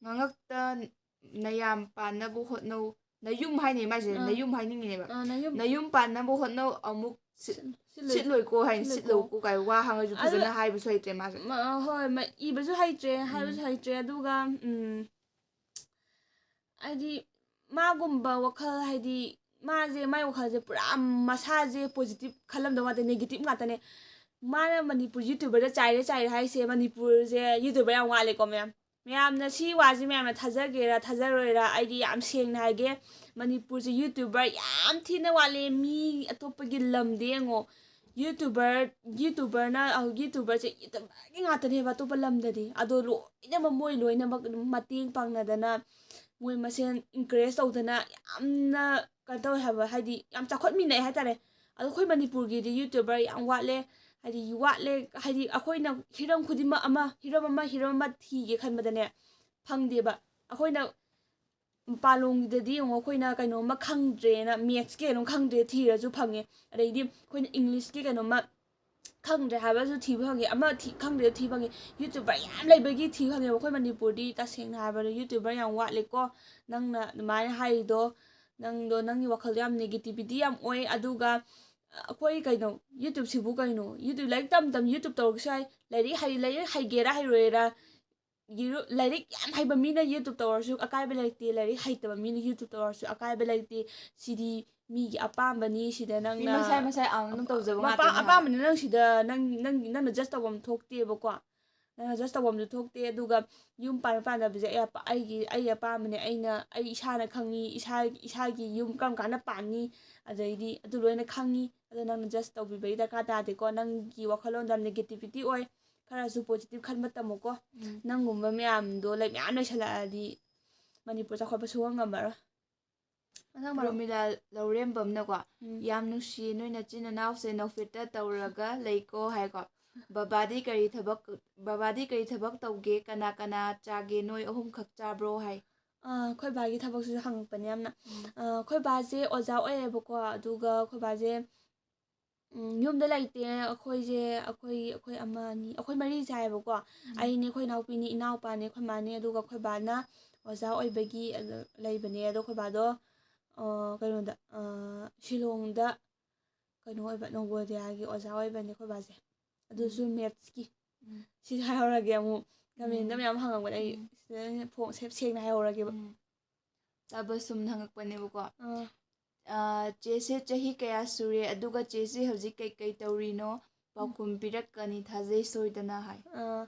ꯉꯥꯡꯉꯛꯇ ꯅꯌꯥꯝ ꯄꯥꯟꯅꯕ ꯍꯣꯠꯅꯧ ꯅꯌꯨꯝ ꯍꯥꯏꯅꯤ ꯃꯥꯏꯁꯦ ꯅꯌꯨꯝ ꯍꯥꯏꯅꯤꯡꯉꯤꯅꯦꯕ ꯅꯌꯨꯝ ꯄꯥꯟꯅꯕ ꯍꯣꯠꯅꯧ ꯑꯃꯨꯛ ꯁꯤꯠꯂꯣꯏꯀꯣ ꯍꯥꯏꯅꯤ ꯁꯤꯠꯂꯧꯀꯣ ꯀꯥꯏ ꯋꯥ ꯍꯪꯉꯁꯨ ꯐꯖꯅ ꯍꯥꯏꯕꯁꯨ ꯍꯩꯇ꯭ꯔꯦ ꯃꯥꯁꯦ ꯍꯣꯏ ꯏꯕꯁꯨ ꯍꯩꯇ꯭ꯔꯦ ꯍꯥꯏꯕꯁꯨ ꯍꯩꯇ꯭ꯔꯦ ꯑꯗꯨꯒ ꯍꯥꯏꯗꯤ ꯃꯥꯒꯨꯝꯕ ꯋꯥꯈꯜ ꯍꯥꯏꯗꯤ ꯃꯥꯏ ꯋꯥꯈꯜꯁꯦ ꯄꯨꯔꯥ ꯃꯁꯥꯁꯦ ꯄꯣꯖꯤꯇꯤꯞ ꯈꯜꯂꯝꯗꯧ ꯉꯥꯛꯇ ꯅꯦꯒꯦꯇꯤꯞ ꯉꯥꯛꯇꯅꯦ ꯃꯥꯅ ꯃꯅꯤꯄꯨꯔ ꯌꯨꯇ꯭ꯌꯨꯕꯔꯗ ꯆꯥꯏꯔꯦ ꯍꯥꯏꯁꯦ ꯃꯅꯤꯄꯨꯔꯁꯦ ꯌꯨꯇ꯭ꯌꯨꯕꯔ ꯌꯥꯝ ꯋꯥꯠꯂꯦꯀꯣ ꯃꯌꯥꯝꯅ ꯁꯤ ꯋꯥꯁꯦ ꯃꯌꯥꯝꯅ ꯊꯥꯖꯒꯦꯔꯥ ꯊꯥꯖꯔꯣꯏꯔꯥ ꯑꯩꯗꯤ ꯌꯥꯝ ꯁꯦꯡꯅ ꯍꯥꯏꯒꯦ ꯃꯅꯤꯄꯨꯔꯁꯦ ꯌꯨꯇ꯭ꯌꯨꯕꯔ ꯌꯥꯝ ꯊꯤꯅ ꯋꯥꯠꯂꯦ ꯃꯤ ꯑꯇꯣꯞꯄꯒꯤ ꯂꯝꯗ ꯌꯦꯡꯉꯣ ꯌꯨꯇ꯭ꯌꯨꯕꯔꯁꯦ ꯌꯨꯇ꯭ꯌꯨꯕꯔꯒꯤ ꯉꯥꯛꯇꯅꯦꯕ ꯑꯇꯣꯞꯄ ꯂꯝꯗꯗꯤ ꯑꯗꯣ ꯂꯣꯏꯅꯃꯛ ꯃꯣꯏ ꯂꯣꯏꯅꯃꯛ ꯃꯇꯦꯡ ꯄꯥꯡꯅꯗꯅ ꯃꯣꯏ ꯃꯁꯦꯟ ꯏꯟꯀꯔꯦꯖ ꯇꯧꯗꯅ ꯌꯥꯝꯅ ꯀꯩꯅꯣ ꯇꯧꯋꯦ ꯍꯥꯏꯕ ꯍꯥꯏꯗꯤ ꯌꯥꯝ ꯆꯥꯎꯈꯠꯃꯤꯟꯅꯩ ꯍꯥꯏꯇꯥꯔꯦ ꯑꯗꯣ ꯑꯩꯈꯣꯏ ꯃꯅꯤꯄꯨꯔꯒꯤꯗꯤ ꯌꯨꯇ꯭ꯌꯨꯕꯔ ꯌꯥꯝ ꯋꯥꯠꯂꯦ ꯍꯥꯏꯗꯤ ꯑꯩꯈꯣꯏꯅ ꯍꯤꯔꯝ ꯈꯨꯗꯤꯡꯃꯛ ꯍꯤꯔꯝ ꯑꯃ ꯊꯤꯒꯦ ꯈꯟꯕꯗꯅꯦ ꯐꯪꯗꯦꯕ ꯑꯩꯈꯣꯏꯅ ꯃꯄꯥꯟꯂꯣꯝꯒꯤꯗꯗꯤ ꯌꯦꯡꯉꯣ ꯑꯩꯈꯣꯏꯅ ꯀꯩꯅꯣꯝꯃ ꯈꯪꯗ꯭ꯔꯦꯅ ꯃꯦꯠꯁꯀꯤ ꯀꯩꯅꯣꯝ ꯈꯪꯗ꯭ꯔꯦ ꯊꯤꯔꯁꯨ ꯐꯪꯉꯦ ꯑꯗꯩꯗꯤ ꯑꯩꯈꯣꯏꯅ ꯏꯪꯂꯤꯁꯀꯤ ꯀꯩꯅꯣꯝꯃ ꯈꯪꯗ꯭ꯔꯦ ꯍꯥꯏꯕꯁꯨ ꯊꯤꯕ ꯐꯪꯉꯦ ꯈꯪꯗ꯭ꯔꯦ ꯊꯤꯕ ꯐꯪꯉꯦ ꯌꯨꯇ꯭ꯌꯨꯕꯔ ꯌꯥꯝ ꯂꯩꯕꯒꯤ ꯊꯤꯕ ꯐꯪꯉꯦꯕ ꯑꯩꯈꯣꯏ ꯃꯅꯤꯄꯨꯔꯗꯤ ꯇꯁꯦꯡꯅ ꯍꯥꯏꯕꯗ ꯌꯨꯇ꯭ꯌꯨꯕꯔ ꯌꯥꯝ ꯋꯥꯠꯂꯦꯀꯣ ꯅꯪꯅ ꯑꯗꯨꯃꯥꯏꯅ ꯍꯥꯏꯔꯤꯗꯣ ꯅꯪꯒꯤ ꯋꯥꯈꯜꯗꯣ ꯌꯥꯝ ꯅꯦꯒꯦꯇꯤꯚꯤꯇꯤ ꯌꯥꯝ ꯑꯣꯏ ꯑꯗꯨꯒ ꯑꯩꯈꯣꯏ ꯀꯩꯅꯣ ꯌꯨꯇ꯭ꯌꯨꯕꯁꯤꯕꯨ ꯀꯩꯅꯣ ꯌꯨꯇ꯭ꯌꯨꯕ ꯂꯥꯏꯔꯤꯛ ꯌꯨꯇ꯭ꯌꯨꯕ ꯇꯧꯔꯒꯁꯨ ꯌꯥꯏ ꯂꯥꯏꯔꯤꯛ ꯍꯩꯒꯦꯔꯥ ꯍꯩꯔꯣꯏꯔꯥ ꯂꯥꯏꯔꯤꯛ ꯌꯥꯝ ꯍꯩꯕ ꯃꯤꯅ ꯌꯨꯇ꯭ꯌꯨꯕ ꯇꯧꯔꯁꯨ ꯑꯀꯥꯏꯕ ꯂꯩꯇꯦ ꯂꯥꯏꯔꯤꯛ ꯍꯩꯇꯕ ꯃꯤꯅ ꯌꯨꯇ꯭ꯌꯨꯕ ꯇꯧꯔꯁꯨ ꯑꯀꯥꯏꯕ ꯂꯩꯇꯦ ꯁꯤꯗꯤ ꯃꯤꯒꯤ ꯑꯄꯥꯝꯕꯅꯤ ꯁꯤꯗ ꯃꯤ ꯅꯪꯅ ꯃꯁꯥꯏ ꯑꯗꯨꯝ ꯇꯧꯖꯕ ꯉꯥꯛꯇꯅꯦ ꯍꯥꯏꯕ ꯑꯄꯥꯝꯕꯅꯤ ꯅꯪ ꯁꯤꯗ ꯅꯪꯅ ꯖꯁ ꯇꯧꯐꯝ ꯊꯣꯛꯇꯦꯕꯀꯣ ꯅꯪꯅ ꯖꯁ ꯇꯧꯐꯝꯁꯨ ꯊꯣꯛꯇꯦ ꯑꯗꯨꯒ ꯌꯨꯝ ꯄꯥꯟꯕꯁꯦ ꯑꯩꯒꯤ ꯑꯄꯥꯝꯕꯅꯦ ꯑꯩ ꯏꯁꯥꯅ ꯈꯪꯉꯤ ꯏꯁꯥꯒꯤ ꯌꯨꯝ ꯀꯔꯝ ꯀꯥꯟꯗ ꯄꯥꯟꯅꯤ ꯑꯗꯩꯗꯤ ꯑꯗꯨ ꯂꯣꯏꯅ ꯈꯪꯉꯤ ꯑꯗꯣ ꯅꯪꯅ ꯖꯁ ꯇꯧꯕꯤꯕꯒꯤ ꯗꯔꯀꯥꯔ ꯇꯥꯗꯦꯀꯣ ꯅꯪꯒꯤ ꯋꯥꯈꯜꯂꯣꯟꯗ ꯌꯥꯝ ꯅꯦꯒꯦꯇꯤꯚꯤꯇꯤ ꯑꯣꯏ ꯈꯔꯁꯨ ꯄꯣꯖꯤꯇꯤቭ ꯈꯟꯕ ꯇꯝꯃꯨꯀꯣ ꯅꯪꯒꯨꯝꯕ ꯃꯌꯥꯝꯗꯣ ꯃꯌꯥꯝ ꯂꯩꯁꯜꯂꯛꯑꯗꯤ ꯃꯅꯤꯄꯨꯔ ꯆꯥꯎꯈꯠꯄ ꯁꯨꯡꯉꯝ ꯉꯝꯃꯔꯣꯏ ꯄ꯭ꯔꯣꯃꯤꯂꯥ ꯂꯧꯔꯦꯝꯕꯝꯅꯀꯣ ꯌꯥꯝ ꯅꯨꯡꯁꯤꯌꯦ ꯅꯣꯏ ꯅꯆꯤꯟ ꯅꯅꯥꯎꯁꯦ ꯅꯣꯛꯐꯦꯠꯇ ꯇꯧꯔꯒ ꯂꯩꯀꯣ ꯍꯥꯏꯀꯣ ꯕꯕꯥꯗꯤ ꯀꯔꯤ ꯊꯕꯛ ꯇꯧꯒꯦ ꯀꯅꯥ ꯀꯅꯥ ꯆꯥꯒꯦ ꯅꯣꯏ ꯑꯍꯨꯝꯈꯛ ꯆꯥꯕ꯭ꯔꯣ ꯍꯥꯏ ꯑꯩꯈꯣꯏ ꯕꯥꯒꯤ ꯊꯕꯛꯁꯤꯁꯨ ꯍꯪꯉꯛꯄꯅꯦ ꯌꯥꯝꯅ ꯑꯩꯈꯣꯏ ꯕꯥꯁꯦ ꯑꯣꯖꯥ ꯑꯣꯏꯌꯦꯕꯀꯣ ꯑꯗꯨꯒ ꯑꯩꯈꯣꯏ ꯕꯥꯁꯦ ꯌꯨꯝꯗ ꯂꯩꯇꯦ ꯑꯩꯈꯣꯏꯁꯦ ꯑꯩꯈꯣꯏ ꯑꯃ ꯑꯅꯤ ꯑꯩꯈꯣꯏ ꯃꯔꯤ ꯆꯥꯏꯌꯦꯕꯀꯣ ꯑꯩꯅꯦ ꯑꯩꯈꯣꯏ ꯏꯅꯥꯎꯄꯤꯅꯤ ꯏꯅꯥꯎꯄꯥꯅꯦ ꯑꯩꯈꯣꯏ ꯃꯥꯅꯦ ꯑꯗꯨꯒ ꯑꯩꯈꯣꯏ ꯕꯥꯅ ꯑꯣꯖꯥ ꯑꯣꯏꯕꯒꯤ ꯂꯩꯕꯅꯦ ꯑꯗꯣ ꯑꯩꯈꯣꯏ ꯕꯥꯗꯣ ꯀꯩꯅꯣꯗ ꯁꯤꯂꯣꯡꯗ ꯀꯩꯅꯣ ꯑꯣꯏꯕ ꯅꯣꯕꯣꯗꯤꯌꯥꯒꯤ ꯑꯣꯖꯥ ꯑꯣꯏꯕꯅꯦ ꯑꯩꯈꯣꯏ ꯕꯥꯁꯦ ꯑꯗꯨꯁꯨ ꯃꯦꯠꯁꯀꯤ ꯁꯤ ꯍꯥꯏꯍꯧꯔꯒꯦ ꯑꯃꯨꯛ ꯀꯃꯦꯟꯗ ꯃꯌꯥꯝ ꯍꯪꯉꯛꯄꯅꯦ ꯑꯩ ꯁꯤꯗ ꯁꯦꯡꯅ ꯍꯥꯏꯍꯧꯔꯒꯦꯕ ꯁꯨꯝ ꯍꯪꯉꯛꯄꯅꯦꯕꯀꯣ ꯆꯦꯁꯦ ꯆꯍꯤ ꯀꯌꯥ ꯁꯨꯔꯦ ꯑꯗꯨꯒ ꯆꯦꯁꯦ ꯍꯧꯖꯤꯛ ꯀꯩꯀꯩ ꯇꯧꯔꯤꯅꯣ ꯄꯥꯎꯈꯨꯝ ꯄꯤꯔꯛꯀꯅꯤ ꯊꯥꯖꯩ ꯁꯣꯏꯗꯅ ꯍꯥꯏ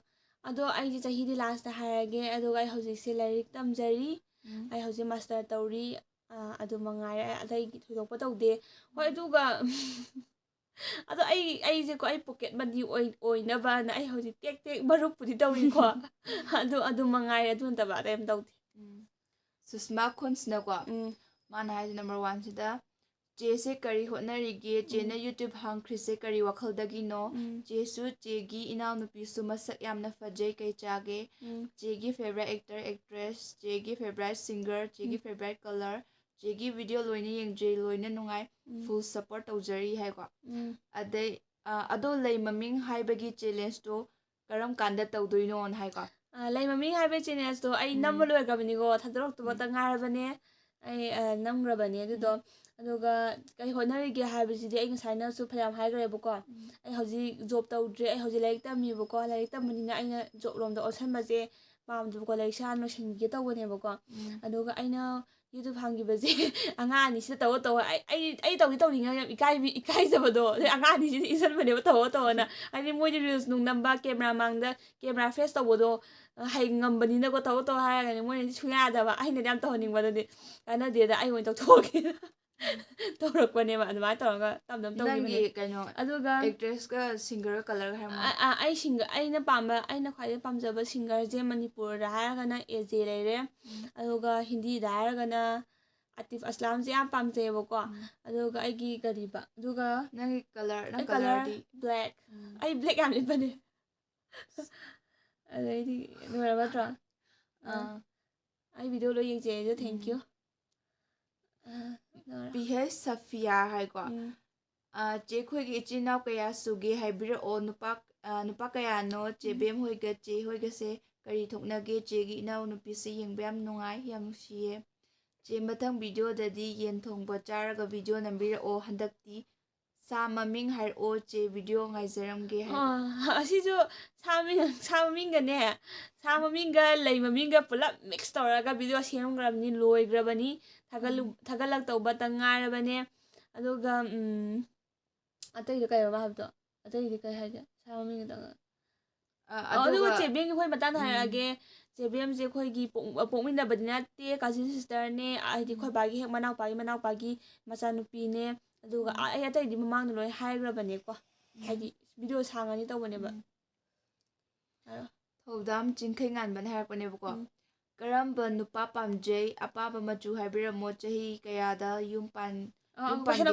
ꯑꯗꯣ ꯑꯩꯁꯦ ꯆꯍꯤꯗꯤ ꯂꯥꯁꯇ ꯍꯥꯏꯔꯒꯦ ꯑꯗꯨꯒ ꯑꯩ ꯍꯧꯖꯤꯛꯁꯦ ꯂꯥꯏꯔꯤꯛ ꯇꯝꯖꯔꯤ ꯑꯩ ꯍꯧꯖꯤꯛ ꯃꯥꯁꯇꯔ ꯇꯧꯔꯤ ꯑꯗꯨ ꯃꯉꯥꯏꯔꯦ ꯑꯇꯩꯒꯤ ꯊꯣꯏꯗꯣꯛꯄ ꯇꯧꯗꯦ ꯍꯣꯏ ꯑꯗꯨꯒ ꯑꯗꯣ ꯑꯩꯁꯦꯀꯣ ꯑꯩ ꯄꯣꯀꯦꯠ ꯃꯅꯤ ꯑꯣꯏꯅꯕꯅ ꯑꯩ ꯍꯧꯖꯤꯛ ꯇꯦꯛ ꯇꯦꯛ ꯃꯔꯨꯞꯄꯨꯗꯤ ꯇꯧꯔꯤꯀꯣ ꯑꯗꯨ ꯃꯉꯥꯏꯔꯦ ꯑꯗꯨ ꯅꯠꯇꯕ ꯑꯇꯩ ꯑꯝ ꯇꯧꯗꯦ ꯁꯨꯁꯃꯥ ꯈꯨꯟꯁꯅꯀꯣ ꯃꯥꯅ ꯍꯥꯏꯁꯦ ꯅꯝꯕꯔ 1 ꯁꯤꯗ ꯆꯦꯁꯦ ꯀꯔꯤ ꯍꯣꯠꯅꯔꯤꯒꯦ ꯆꯦꯅ ꯌꯨꯇ꯭ꯌꯨꯕ ꯍꯥꯡꯈ꯭ꯔꯤꯁꯦ ꯀꯔꯤ ꯋꯥꯈꯜꯗꯒꯤꯅꯣ ꯆꯦꯁꯨ ꯆꯦꯒꯤ ꯏꯅꯥꯎꯅꯨꯄꯤꯁꯨ ꯃꯁꯛ ꯌꯥꯝꯅ ꯐꯖꯩ ꯀꯩ ꯆꯥꯒꯦ ꯆꯦꯒꯤ ꯐꯦꯚꯣꯔꯥꯏꯠ ꯑꯦꯛꯇꯔ ꯑꯦꯛꯇ꯭ꯔꯦꯁ ꯆꯦꯒꯤ ꯐꯦꯚꯣꯔꯥꯏꯠ ꯁꯤꯡꯒꯔ ꯆꯦꯒꯤ ꯐꯦꯚꯣꯔꯥꯏꯠ ꯀꯂꯔ ꯆꯦꯒꯤ ꯚꯤꯗꯤꯑꯣ ꯂꯣꯏꯅ ꯌꯦꯡꯖꯩ ꯂꯣꯏꯅ ꯅꯨꯡꯉꯥꯏ ꯐꯨꯜ ꯁꯞꯄꯣꯔꯠ ꯇꯧꯖꯔꯤ ꯍꯥꯏꯀꯣ ꯑꯗꯩ ꯑꯗꯣ ꯂꯩ ꯃꯃꯤꯡ ꯍꯥꯏꯕꯒꯤ ꯆꯦꯂꯦꯟꯖꯇꯣ ꯀꯔꯝ ꯀꯥꯟꯗ ꯇꯧꯗꯣꯏꯅꯣꯅ ꯍꯥꯏꯀꯣ ꯂꯩ ꯃꯃꯤꯡ ꯍꯥꯏꯕꯒꯤ ꯆꯦꯂꯦꯟꯖꯇꯣ ꯑꯩ ꯅꯝꯕ ꯂꯣꯏꯈ꯭ꯔꯕꯅꯤꯀꯣ ꯊꯥꯗꯣꯔꯛꯇꯕꯇ ꯉꯥꯏꯔꯕꯅꯦ ꯑꯩ ꯅꯝꯈ꯭ꯔꯕꯅꯦ ꯑꯗꯨꯗꯣ ꯑꯗꯨꯒ ꯀꯩ ꯍꯣꯠꯅꯔꯤꯒꯦ ꯍꯥꯏꯕꯁꯤꯗꯤ ꯑꯩ ꯉꯁꯥꯏꯅꯁꯨ ꯐꯌꯥꯝ ꯍꯥꯏꯈ꯭ꯔꯦꯕꯀꯣ ꯑꯩ ꯍꯧꯖꯤꯛ ꯖꯣꯕ ꯇꯧꯗ꯭ꯔꯦ ꯑꯩ ꯍꯧꯖꯤꯛ ꯂꯥꯏꯔꯤꯛ ꯇꯝꯃꯤꯕꯀꯣ ꯂꯥꯏꯔꯤꯛ ꯇꯝꯕꯅꯤꯅ ꯑꯩꯅ ꯖꯣꯕ ꯂꯣꯝꯗ ꯑꯣꯟꯁꯟꯕꯁꯦ ꯄꯥꯝꯗꯕꯀꯣ ꯂꯥꯏꯔꯤꯛꯁꯦ ꯍꯥꯟꯅ ꯂꯣꯏꯁꯤꯟꯒꯦ ꯇꯧꯕꯅꯦꯕꯀꯣ ꯑꯗꯨꯒ ꯑꯩꯅ ꯌꯨꯇ꯭ꯌꯨꯕ ꯍꯥꯡꯈꯤꯕꯁꯦ ꯑꯉꯥꯡ ꯑꯅꯤꯁꯤꯗ ꯇꯧꯔ ꯑꯩ ꯇꯧꯅꯤꯡꯉ ꯌꯥꯝ ꯏꯀꯥꯏꯖꯕꯗꯣ ꯑꯗꯩ ꯑꯉꯥꯡ ꯑꯅꯤꯁꯤꯗ ꯏꯟꯁꯤꯟꯕꯅꯦꯕ ꯇꯧꯑꯣꯅ ꯍꯥꯏꯗꯤ ꯃꯣꯏꯗꯤ ꯔꯤꯜꯁ ꯅꯨꯡ ꯅꯝꯕ ꯀꯦꯃꯦꯔꯥ ꯃꯥꯡꯗ ꯀꯦꯃꯦꯔꯥ ꯐꯦꯁ ꯇꯧꯕꯗꯣ ꯉꯝꯕꯅꯤꯅꯀꯣ ꯇꯧ ꯍꯥꯏꯔꯒꯅꯤ ꯃꯣꯏꯅꯗꯤ ꯁꯨꯡꯌꯥ ꯌꯥꯗꯕ ꯑꯩꯅꯗꯤ ꯌꯥꯝ ꯇꯧꯍꯟꯅꯤꯡꯕꯗꯨꯗꯤ ꯀꯥꯟꯅꯗꯦꯗ ꯑꯩ ꯑꯣꯏꯅ ꯇꯧꯊꯣꯛꯑꯒꯦ ꯇꯧꯔꯛꯄꯅꯦꯕ ꯑꯗꯨꯃꯥꯏꯅ ꯇꯧꯔꯒ ꯇꯝ ꯇꯧꯈꯤꯕꯅꯦ ꯅꯪꯒꯤ ꯀꯩꯅꯣ ꯑꯗꯨꯒ ꯑꯦꯛꯇ꯭ꯔꯦꯁꯀ ꯁꯤꯡꯒꯔ ꯀꯂꯔꯒ ꯍꯥꯏꯔꯃꯣ ꯑꯩꯅ ꯈ꯭ꯋꯥꯏꯗꯩ ꯄꯥꯝꯖꯕ ꯁꯤꯡꯒꯔꯁꯦ ꯃꯅꯤꯄꯨꯔꯗ ꯍꯥꯏꯔꯒꯅ ꯑꯦꯖꯦ ꯂꯩꯔꯦ ꯑꯗꯨꯒ ꯍꯤꯟꯗꯤꯗ ꯍꯥꯏꯔꯒꯅ ꯑꯇꯤꯐ ꯑꯁꯂꯥꯝꯁꯦ ꯌꯥꯝ ꯄꯥꯝꯖꯩꯌꯦꯕꯀꯣ ꯑꯗꯨꯒ ꯑꯩꯒꯤ ꯀꯔꯤꯕ ꯑꯗꯨꯒ ꯅꯪꯒꯤ ꯀꯂꯔ ꯅꯪ ꯑꯩ ꯀꯂꯔ ꯀꯂꯔꯗꯤ ꯕ꯭ꯂꯦꯛ ꯑꯩ ꯕ꯭ꯂꯦꯛ ꯌꯥꯝ ꯂꯤꯠꯄꯅꯦ ꯑꯗꯩꯗꯤ ꯂꯣꯏꯔꯕ ꯅꯠꯇ꯭ꯔꯣ ꯑꯩ ꯚꯤꯗꯤꯑꯣ ꯂꯣꯏ ꯌꯦꯡꯖꯩ ꯑꯗꯣ ꯊꯦꯡꯀ꯭ꯌꯨ ꯄꯤꯍꯩꯁ ꯁꯐꯤꯌꯥ ꯍꯥꯏꯀꯣ ꯆꯦ ꯈꯣꯏꯒꯤ ꯏꯆꯤꯟ ꯏꯅꯥꯎ ꯀꯌꯥ ꯁꯨꯒꯦ ꯍꯥꯏꯕꯤꯔꯛꯑꯣ ꯅꯨꯄꯥ ꯀꯌꯥꯅꯣ ꯆꯦꯕꯦꯝ ꯍꯣꯏꯒ ꯆꯦ ꯍꯣꯏꯒꯁꯦ ꯀꯔꯤ ꯊꯣꯛꯅꯒꯦ ꯆꯦꯒꯤ ꯏꯅꯥꯎꯅꯨꯄꯤꯁꯦ ꯌꯦꯡꯕ ꯌꯥꯝ ꯅꯨꯡꯉꯥꯏ ꯌꯥꯝ ꯅꯨꯡꯁꯤꯌꯦ ꯆꯦ ꯃꯊꯪ ꯚꯤꯗꯤꯑꯣꯗꯗꯤ ꯌꯦꯟ ꯊꯣꯡꯕ ꯆꯥꯔꯒ ꯚꯤꯗꯤꯑꯣ ꯅꯝꯕꯤꯔꯛꯑꯣ ꯍꯟꯗꯛꯇꯤ ꯁꯥ ꯃꯃꯤꯡ ꯍꯥꯏꯔꯛꯑꯣ ꯆꯦ ꯚꯤꯗꯤꯑꯣ ꯉꯥꯏꯖꯔꯝꯒꯦ ꯍꯥꯏ ꯑꯁꯤꯁꯨ ꯁꯥ ꯃꯃꯤꯡꯒꯅꯦ ꯁꯥ ꯃꯃꯤꯡꯒ ꯂꯩ ꯃꯃꯤꯡꯒ ꯄꯨꯂꯞ ꯃꯤꯛꯁ ꯇꯧꯔꯒ ꯚꯤꯗꯤꯑꯣ ꯁꯦꯝꯈ꯭ꯔꯕꯅꯤ ꯂꯣꯏꯈ꯭ꯔꯕꯅꯤ ꯊꯥꯒꯠꯂꯛꯇꯧꯕꯇ ꯉꯥꯏꯔꯕꯅꯦ ꯑꯗꯨꯒ ꯑꯇꯩꯗꯣ ꯀꯩꯅꯣꯕ ꯍꯥꯏꯕꯗꯣ ꯑꯇꯩꯗꯤ ꯀꯩ ꯍꯥꯏꯒꯦ ꯁꯥ ꯃꯃꯤꯡꯒꯗꯪ ꯑꯗꯨꯒ ꯆꯦꯕꯦꯝꯒꯤ ꯑꯩꯈꯣꯏ ꯃꯇꯥꯡꯗ ꯍꯥꯏꯔꯛꯑꯒꯦ ꯆꯦꯕꯦꯝꯁꯦ ꯑꯩꯈꯣꯏꯒꯤ ꯄꯣꯛꯃꯤꯟꯅꯕꯗꯤ ꯅꯠꯇꯦ ꯀꯥꯖꯤꯟ ꯁꯤꯁꯇꯔꯅꯦ ꯍꯥꯏꯗꯤ ꯑꯩꯈꯣꯏ ꯕꯥꯒꯤ ꯍꯦꯛ ꯃꯅꯥꯎꯄꯥꯒꯤ ꯃꯆꯥꯅꯨꯄꯤꯅꯦ ꯑꯗꯨꯒ ꯑꯩ ꯑꯇꯩꯗꯤ ꯃꯃꯥꯡꯗ ꯂꯣꯏ ꯍꯥꯏꯈ꯭ꯔꯕꯅꯦꯀꯣ ꯍꯥꯏꯗꯤ ꯚꯤꯗꯤꯑꯣ ꯁꯥꯡꯉꯅꯤ ꯇꯧꯕꯅꯦꯕ ꯊꯧꯗꯥꯝ ꯆꯤꯡꯈꯩ ꯉꯥꯟꯕꯅ ꯍꯥꯏꯔꯛꯄꯅꯦꯕꯀꯣ ꯀꯔꯝꯕ ꯅꯨꯄꯥ ꯄꯥꯝꯖꯩ ꯑꯄꯥꯝꯕ ꯃꯆꯨ ꯍꯥꯏꯕꯤꯔꯝꯃꯣ ꯆꯍꯤ ꯀꯌꯥꯗ ꯌꯨꯝ ꯄꯥꯟꯒꯦ ꯈꯜꯂꯦ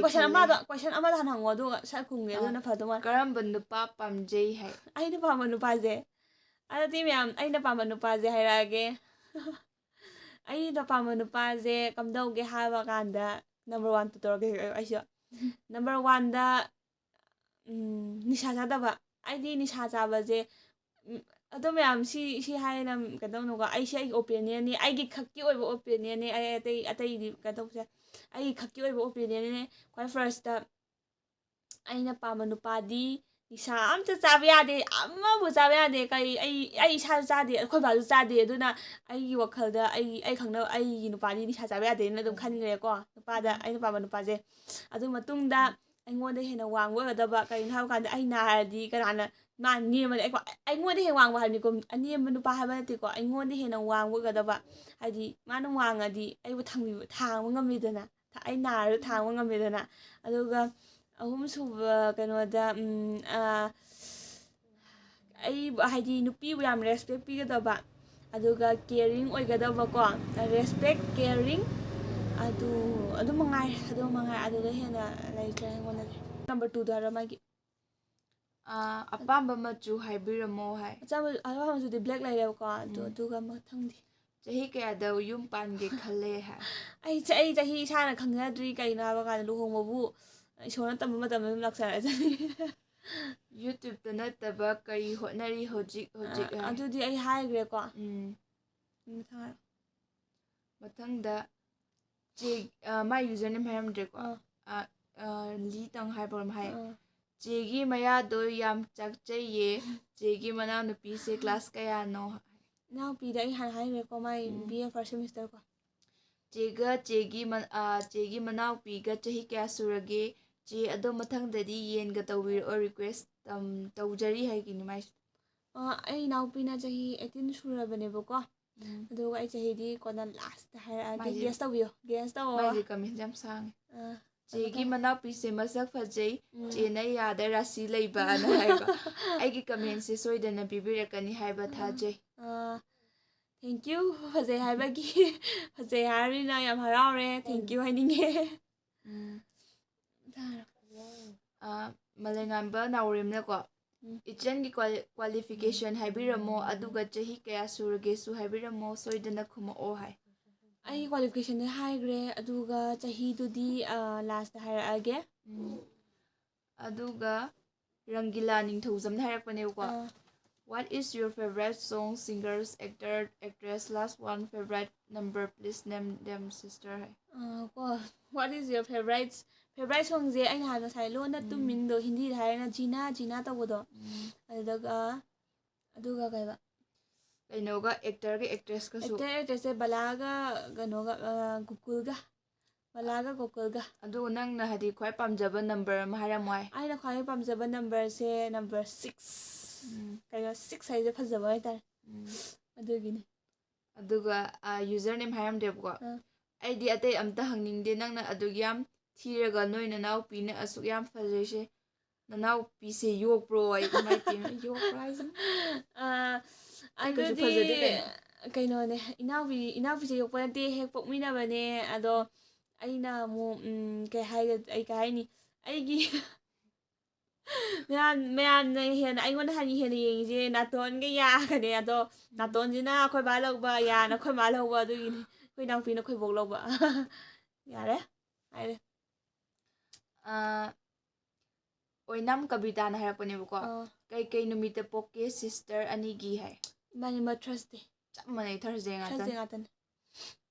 ꯀꯣꯏꯁꯟ ꯑꯃꯗ ꯍꯥꯟꯅ ꯍꯪꯉꯣ ꯑꯗꯨꯒ ꯁꯠ ꯈꯨꯝꯒꯦ ꯑꯗꯨꯅ ꯐꯗꯧ ꯃꯥꯜꯂꯦ ꯀꯔꯝꯕ ꯅꯨꯄꯥ ꯄꯥꯝꯖꯩ ꯍꯥꯏ ꯑꯩꯅ ꯄꯥꯝꯕ ꯅꯨꯄꯥꯁꯦ ꯑꯗꯨꯗꯤ ꯃꯌꯥꯝ ꯑꯩꯅ ꯄꯥꯝꯕ ꯅꯨꯄꯥꯁꯦ ꯍꯥꯏꯔꯛꯑꯒꯦ ꯑꯩꯅ ꯄꯥꯝꯕ ꯅꯨꯄꯥꯁꯦ ꯀꯝꯗꯧꯒꯦ ꯍꯥꯏꯕ ꯀꯥꯟꯗ ꯅꯝꯕꯔ 1 ꯇꯧꯔꯒꯦ ꯑꯩꯁꯨ ꯅꯝꯕꯔ 1ꯗ ꯅꯤꯁꯥ ꯆꯥꯗꯕ ꯑꯩꯗꯤ ꯅꯤꯁꯥ ꯆꯥꯕꯁꯦ ꯑꯗꯣ ꯃꯌꯥꯝ ꯁꯤ ꯍꯥꯏꯅ ꯀꯩꯗꯧꯅꯨꯀꯣ ꯑꯩꯁꯦ ꯑꯩꯒꯤ ꯑꯣꯄꯤꯅꯤꯌꯟꯅꯤ ꯑꯩꯒꯤꯈꯛꯀꯤ ꯑꯣꯏꯕ ꯑꯣꯄꯤꯅꯤꯌꯟꯅꯤ ꯑꯇꯩꯗꯤ ꯀꯩꯗꯧꯁꯦ ꯑꯩꯒꯤ ꯈꯛꯀꯤ ꯑꯣꯏꯕ ꯑꯣꯄꯤꯅꯤꯌꯟꯅꯦ ꯈ꯭ꯋꯥꯏ ꯐꯥꯔꯁꯇ ꯑꯩꯅ ꯄꯥꯝꯕ ꯅꯨꯄꯥꯗꯤ ꯅꯤꯁꯥ ꯑꯝꯇ ꯆꯥꯕ ꯌꯥꯗꯦ ꯑꯃꯕꯨ ꯆꯥꯕ ꯌꯥꯗꯦ ꯑꯩ ꯏꯁꯥꯁꯨ ꯆꯥꯗꯦ ꯑꯩꯈꯣꯏ ꯕꯥꯁꯨ ꯆꯥꯗꯦ ꯑꯗꯨꯅ ꯑꯩꯒꯤ ꯋꯥꯈꯜꯗ ꯑꯩ ꯈꯪꯅꯕ ꯑꯩꯒꯤ ꯅꯨꯄꯥꯗꯤ ꯅꯤꯁꯥ ꯆꯥꯕ ꯌꯥꯗꯦꯅ ꯑꯗꯨꯝ ꯈꯟꯈ꯭ꯔꯦꯀꯣ ꯅꯨꯄꯥꯗ ꯑꯩꯅ ꯄꯥꯝꯕ ꯅꯨꯄꯥꯁꯦ ꯑꯗꯨ ꯃꯇꯨꯡꯗ ꯑꯩꯉꯣꯟꯗ ꯍꯦꯟꯅ ꯋꯥꯡꯕ ꯑꯣꯏꯒꯗꯕ ꯀꯔꯤꯒꯤꯅꯣ ꯍꯥꯏꯕ ꯀꯥꯟꯗ ꯑꯩ ꯅꯥꯔꯗꯤ ꯀꯅꯥꯅ ꯃꯥ ꯅꯦꯝꯕꯗ ꯑꯩꯉꯣꯟꯗ ꯍꯦꯟꯅ ꯋꯥꯡꯕ ꯍꯥꯏꯕꯅꯤꯀꯣ ꯑꯅꯦꯝꯕ ꯅꯨꯄꯥ ꯍꯥꯏꯕ ꯅꯠꯇꯦꯀꯣ ꯑꯩꯉꯣꯟꯗ ꯍꯦꯟꯅ ꯋꯥꯡꯕ ꯑꯣꯏꯒꯗꯕ ꯍꯥꯏꯗꯤ ꯃꯥꯅ ꯋꯥꯡꯉꯗꯤ ꯑꯩꯕꯨ ꯊꯥꯡꯕ ꯉꯝꯃꯤꯗꯅ ꯑꯩ ꯅꯥꯔꯁꯨ ꯊꯥꯡꯕ ꯉꯝꯃꯤꯗꯅ ꯑꯗꯨꯒ ꯑꯍꯨꯝꯁꯨꯕ ꯀꯩꯅꯣꯗ ꯑꯩ ꯍꯥꯏꯗꯤ ꯅꯨꯄꯤꯕꯨ ꯌꯥꯝ ꯔꯦꯁꯄꯦꯛ ꯄꯤꯒꯗꯕ ꯑꯗꯨꯒ ꯀꯦꯌꯔꯤꯡ ꯑꯣꯏꯒꯗꯕꯀꯣ ꯔꯦꯁꯄꯦꯛ ꯀꯦꯌꯔꯤꯡ ꯑꯗꯨ ꯃꯉꯥꯏꯔꯦ ꯑꯗꯨꯗ ꯍꯦꯟꯅ ꯂꯩꯇ꯭ꯔꯦ ꯑꯩꯉꯣꯟꯗꯗꯤ ꯅꯝꯕꯔ 2ꯗ ꯍꯥꯏꯔꯣ ꯃꯥꯒꯤ ꯑꯄꯥꯝꯕ ꯃꯆꯨ ꯍꯥꯏꯕꯤꯔꯝꯃꯣ ꯍꯥꯏ ꯑꯄꯥꯝꯕ ꯃꯆꯨꯗꯤ ꯕ꯭ꯂꯦꯛ ꯂꯩꯔꯦꯕꯀꯣ ꯑꯗꯨꯒ ꯃꯊꯪꯗꯤ ꯆꯍꯤ ꯀꯌꯥꯗ ꯌꯨꯝ ꯄꯥꯟꯒꯦ ꯈꯜꯂꯦ ꯍꯥꯏ ꯑꯩ ꯆꯍꯤ ꯏꯁꯥꯅ ꯈꯪꯖꯗ꯭ꯔꯤ ꯀꯩꯅꯣ ꯍꯥꯏꯕ ꯀꯥꯟꯗ ꯂꯨꯍꯣꯡꯕꯕꯨ ꯏꯁꯣꯔꯅ ꯇꯝꯕ ꯃꯇꯝꯗ ꯑꯗꯨꯝ ꯂꯥꯛꯆꯔꯖꯅꯤ ꯌꯨꯇ꯭ꯌꯨꯕꯇ ꯅꯠꯇꯕ ꯀꯔꯤ ꯍꯣꯠꯅꯔꯤ ꯍꯧꯖꯤꯛ ꯍꯥꯏ ꯑꯗꯨꯗꯤ ꯑꯩ ꯍꯥꯏꯈ꯭ꯔꯦꯀꯣ ꯃꯊꯪꯗ ꯆꯦ ꯃꯥꯏ ꯌꯨꯖꯔ ꯅꯦꯝ ꯍꯥꯏꯔꯝꯗ꯭ꯔꯦꯀꯣ ꯂꯤꯇꯪ ꯍꯥꯏꯕ ꯑꯃ ꯍꯥꯏ ꯆꯦꯒꯤ ꯃꯌꯥꯗꯣ ꯌꯥꯝ ꯆꯥꯛꯆꯩꯌꯦ ꯆꯦꯒꯤ ꯃꯅꯥꯎꯅꯨꯄꯤꯁꯦ ꯀ꯭ꯂꯥꯁ ꯀꯌꯥꯅꯣ ꯏꯅꯥꯎꯄꯤꯗ ꯑꯩ ꯍꯥꯟꯅ ꯍꯥꯏꯈ꯭ꯔꯦꯀꯣ ꯃꯥꯏ BA ꯐꯥꯔꯁ ꯁꯦꯃꯤꯁꯇꯔ ꯀꯣ ꯆꯦꯒ ꯆꯦꯒꯤ ꯃꯅꯥꯎꯄꯤꯒ ꯆꯍꯤ ꯀꯌꯥ ꯁꯨꯔꯒꯦ ꯆꯦ ꯑꯗꯣ ꯃꯊꯪꯗꯗꯤ ꯌꯦꯟꯒ ꯇꯧꯕꯤꯔꯛꯑꯣ ꯔꯤꯀ꯭ꯋꯦꯁ ꯇꯧꯖꯔꯤ ꯍꯥꯏꯒꯤꯅꯤ ꯃꯥꯏꯁꯨ ꯑꯩ ꯏꯅꯥꯎꯄꯤꯅ ꯆꯍꯤ 18 ꯁꯨꯔꯕꯅꯦꯕꯀꯣ ꯑꯗꯨꯒ ꯑꯩ ꯆꯍꯤꯗꯤ ꯀꯣꯟꯅ ꯂꯥꯁꯇ ꯍꯥꯏꯔꯛꯑꯒꯦ ꯒꯦꯁ ꯇꯧꯕꯤꯌꯣ ꯒꯦꯁ ꯇꯧꯋꯣ ꯃꯥꯏꯁꯦ ꯀꯃꯦꯟꯁ ꯌꯥꯝ ꯁꯥꯡꯉꯦ ꯆꯦꯒꯤ ꯃꯅꯥꯎꯄꯤꯁꯦ ꯃꯁꯛ ꯐꯖꯩ ꯆꯦꯅ ꯌꯥꯗ ꯔꯥꯁꯤ ꯂꯩꯕꯅ ꯍꯥꯏꯕ ꯑꯩꯒꯤ ꯀꯃꯦꯟꯁꯦ ꯁꯣꯏꯗꯅ ꯄꯤꯕꯤꯔꯛꯀꯅꯤ ꯍꯥꯏꯕ ꯊꯥꯖꯩ ꯊꯦꯡꯀ꯭ꯌꯨ ꯐꯖꯩ ꯍꯥꯏꯕꯒꯤ ꯐꯖꯩ ꯍꯥꯏꯔꯕꯅꯤꯅ ꯌꯥꯝ ꯍꯔꯥꯎꯔꯦ ꯊꯦꯡꯀ꯭ꯌꯨ ꯍꯥꯏꯅꯤꯡꯉꯦ ꯃꯂꯩꯉꯥꯟꯕ ꯅꯥꯎꯔꯦꯝꯅꯀꯣ ꯏꯆꯟꯒꯤ ꯀ꯭ꯋꯥꯂꯤꯐꯤꯀꯦꯁꯟ ꯍꯥꯏꯕꯤꯔꯝꯃꯣ ꯑꯗꯨꯒ ꯆꯍꯤ ꯀꯌꯥ ꯁꯨꯔꯒꯦꯁꯨ ꯍꯥꯏꯕꯤꯔꯝꯃꯣ ꯁꯣꯏꯗꯅ ꯈꯨꯝꯃꯛꯑꯣ ꯍꯥꯏ ꯑꯩ ꯀ꯭ꯋꯥꯂꯤꯐꯤꯀꯦꯁꯟꯗꯤ ꯍꯥꯏꯈ꯭ꯔꯦ ꯑꯗꯨꯒ ꯆꯍꯤꯗꯨꯗꯤ ꯂꯥꯁꯇ ꯍꯥꯏꯔꯛꯑꯒꯦ ꯑꯗꯨꯒ ꯔꯪꯒꯤꯂꯥ ꯅꯤꯡꯊꯧꯖꯝꯅ ꯍꯥꯏꯔꯛꯄꯅꯦꯕꯀꯣ What is your favorite song, singers, actor, actress, last one, favorite number, please name them, sister hay. What is your favorite songꯁꯦ ꯑꯩꯅ ꯍꯥꯏꯕ ꯉꯁꯥꯏ ꯂꯣꯟꯅ ꯇꯨꯃꯤꯟꯗꯣ ꯍꯤꯟꯗꯤꯗ ꯍꯥꯏꯔꯒꯅ ꯖꯤꯅꯥ ꯇꯧꯕꯗꯣ ꯑꯗꯨꯒ ꯀꯩꯕ ꯀꯩꯅꯣꯒ ꯑꯦꯛꯇꯔꯒ ꯑꯦꯛꯇ꯭ꯔꯦꯁꯀꯁꯨ ꯑꯦꯛꯇ꯭ꯔꯦꯁꯁꯦ ꯕꯂꯥꯒ ꯀꯩꯅꯣꯒ ꯒꯣꯀꯨꯜꯒ ꯑꯗꯨꯒ ꯅꯪꯅ ꯍꯥꯏꯗꯤ ꯈ꯭ꯋꯥꯏ ꯄꯥꯝꯖꯕ ꯅꯝꯕꯔ ꯑꯃ ꯍꯥꯏꯔꯝꯃꯣ ꯍꯥꯏ ꯑꯩꯅ ꯈ꯭ꯋꯥꯏ ꯄꯥꯝꯖꯕ ꯅꯝꯕꯔꯁꯦ ꯅꯝꯕꯔ 6 ꯀꯩꯅꯣ 6 ꯍꯥꯏꯁꯦ ꯐꯖꯕ ꯍꯥꯏꯇꯥꯔꯦ ꯑꯗꯨꯒꯤꯅꯤ ꯑꯗꯨꯒ ꯌꯨꯖꯔ ꯅꯦꯝ ꯍꯥꯏꯔꯝꯗꯦꯕꯀꯣ ꯑꯩꯗꯤ ꯑꯇꯩ ꯑꯝꯇ ꯍꯪꯅꯤꯡꯗꯦ ꯅꯪꯅ ꯑꯗꯨꯛ ꯌꯥꯝ ꯊꯤꯔꯒ ꯅꯣꯏ ꯅꯅꯥꯎꯄꯤꯅ ꯑꯁꯨꯛ ꯌꯥꯝ ꯐꯖꯩꯁꯦ ꯅꯅꯥꯎꯄꯤꯁꯦ ꯌꯣꯛꯄ꯭ꯔꯣ ꯑꯩ ꯏꯃꯥꯏ ꯄꯦꯝꯃ ꯌꯣꯛꯄ꯭ꯔꯣ ꯍꯥꯏꯁꯤꯅꯤ ꯑꯗꯨꯗꯤ ꯐꯖꯗꯦ ꯀꯩꯅꯣꯅꯦ ꯏꯅꯥꯎꯄꯤꯁꯦ ꯌꯣꯛꯄ ꯅꯠꯇꯦ ꯍꯦꯛ ꯄꯣꯛꯃꯤꯟꯅꯕꯅꯦ ꯑꯗꯣ ꯑꯩꯅ ꯑꯃꯨꯛ ꯀꯩ ꯍꯥꯏꯅꯤ ꯑꯩꯒꯤ ꯃꯌꯥꯝꯅ ꯍꯦꯟꯅ ꯑꯩꯉꯣꯟꯗ ꯍꯦꯟꯅ ꯌꯦꯡꯉꯤꯁꯦ ꯅꯥꯇꯣꯟꯒ ꯌꯥꯒꯅꯦ ꯑꯗꯣ ꯅꯥꯇꯣꯟꯁꯤꯅ ꯑꯩꯈꯣꯏ ꯕꯥ ꯂꯧꯕ ꯌꯥꯅ ꯑꯩꯈꯣꯏ ꯃꯥ ꯂꯧꯕ ꯑꯗꯨꯒꯤꯅꯤ ꯑꯩꯈꯣꯏ ꯏꯅꯥꯎꯄꯤꯅ ꯑꯩꯈꯣꯏ ꯕꯣꯛ ꯂꯧꯕ ꯌꯥꯔꯦ ꯍꯥꯏꯔꯦ ꯑꯣꯏꯅꯥꯝ ꯀꯕꯤꯇꯥꯅ ꯍꯥꯏꯔꯛꯄꯅꯦꯕꯀꯣ ꯀꯩ ꯅꯨꯃꯤꯠꯇ ꯄꯣꯛꯀꯦ ꯁꯤꯁꯇꯔ ꯑꯅꯤꯒꯤ ꯍꯥꯏ ꯏꯕꯥꯅꯤꯃꯛ ꯊꯔꯁꯗꯦ ꯆꯞ ꯃꯥꯟꯅꯩ ꯊꯔꯁꯗꯦ ꯉꯥꯛꯇꯅꯤ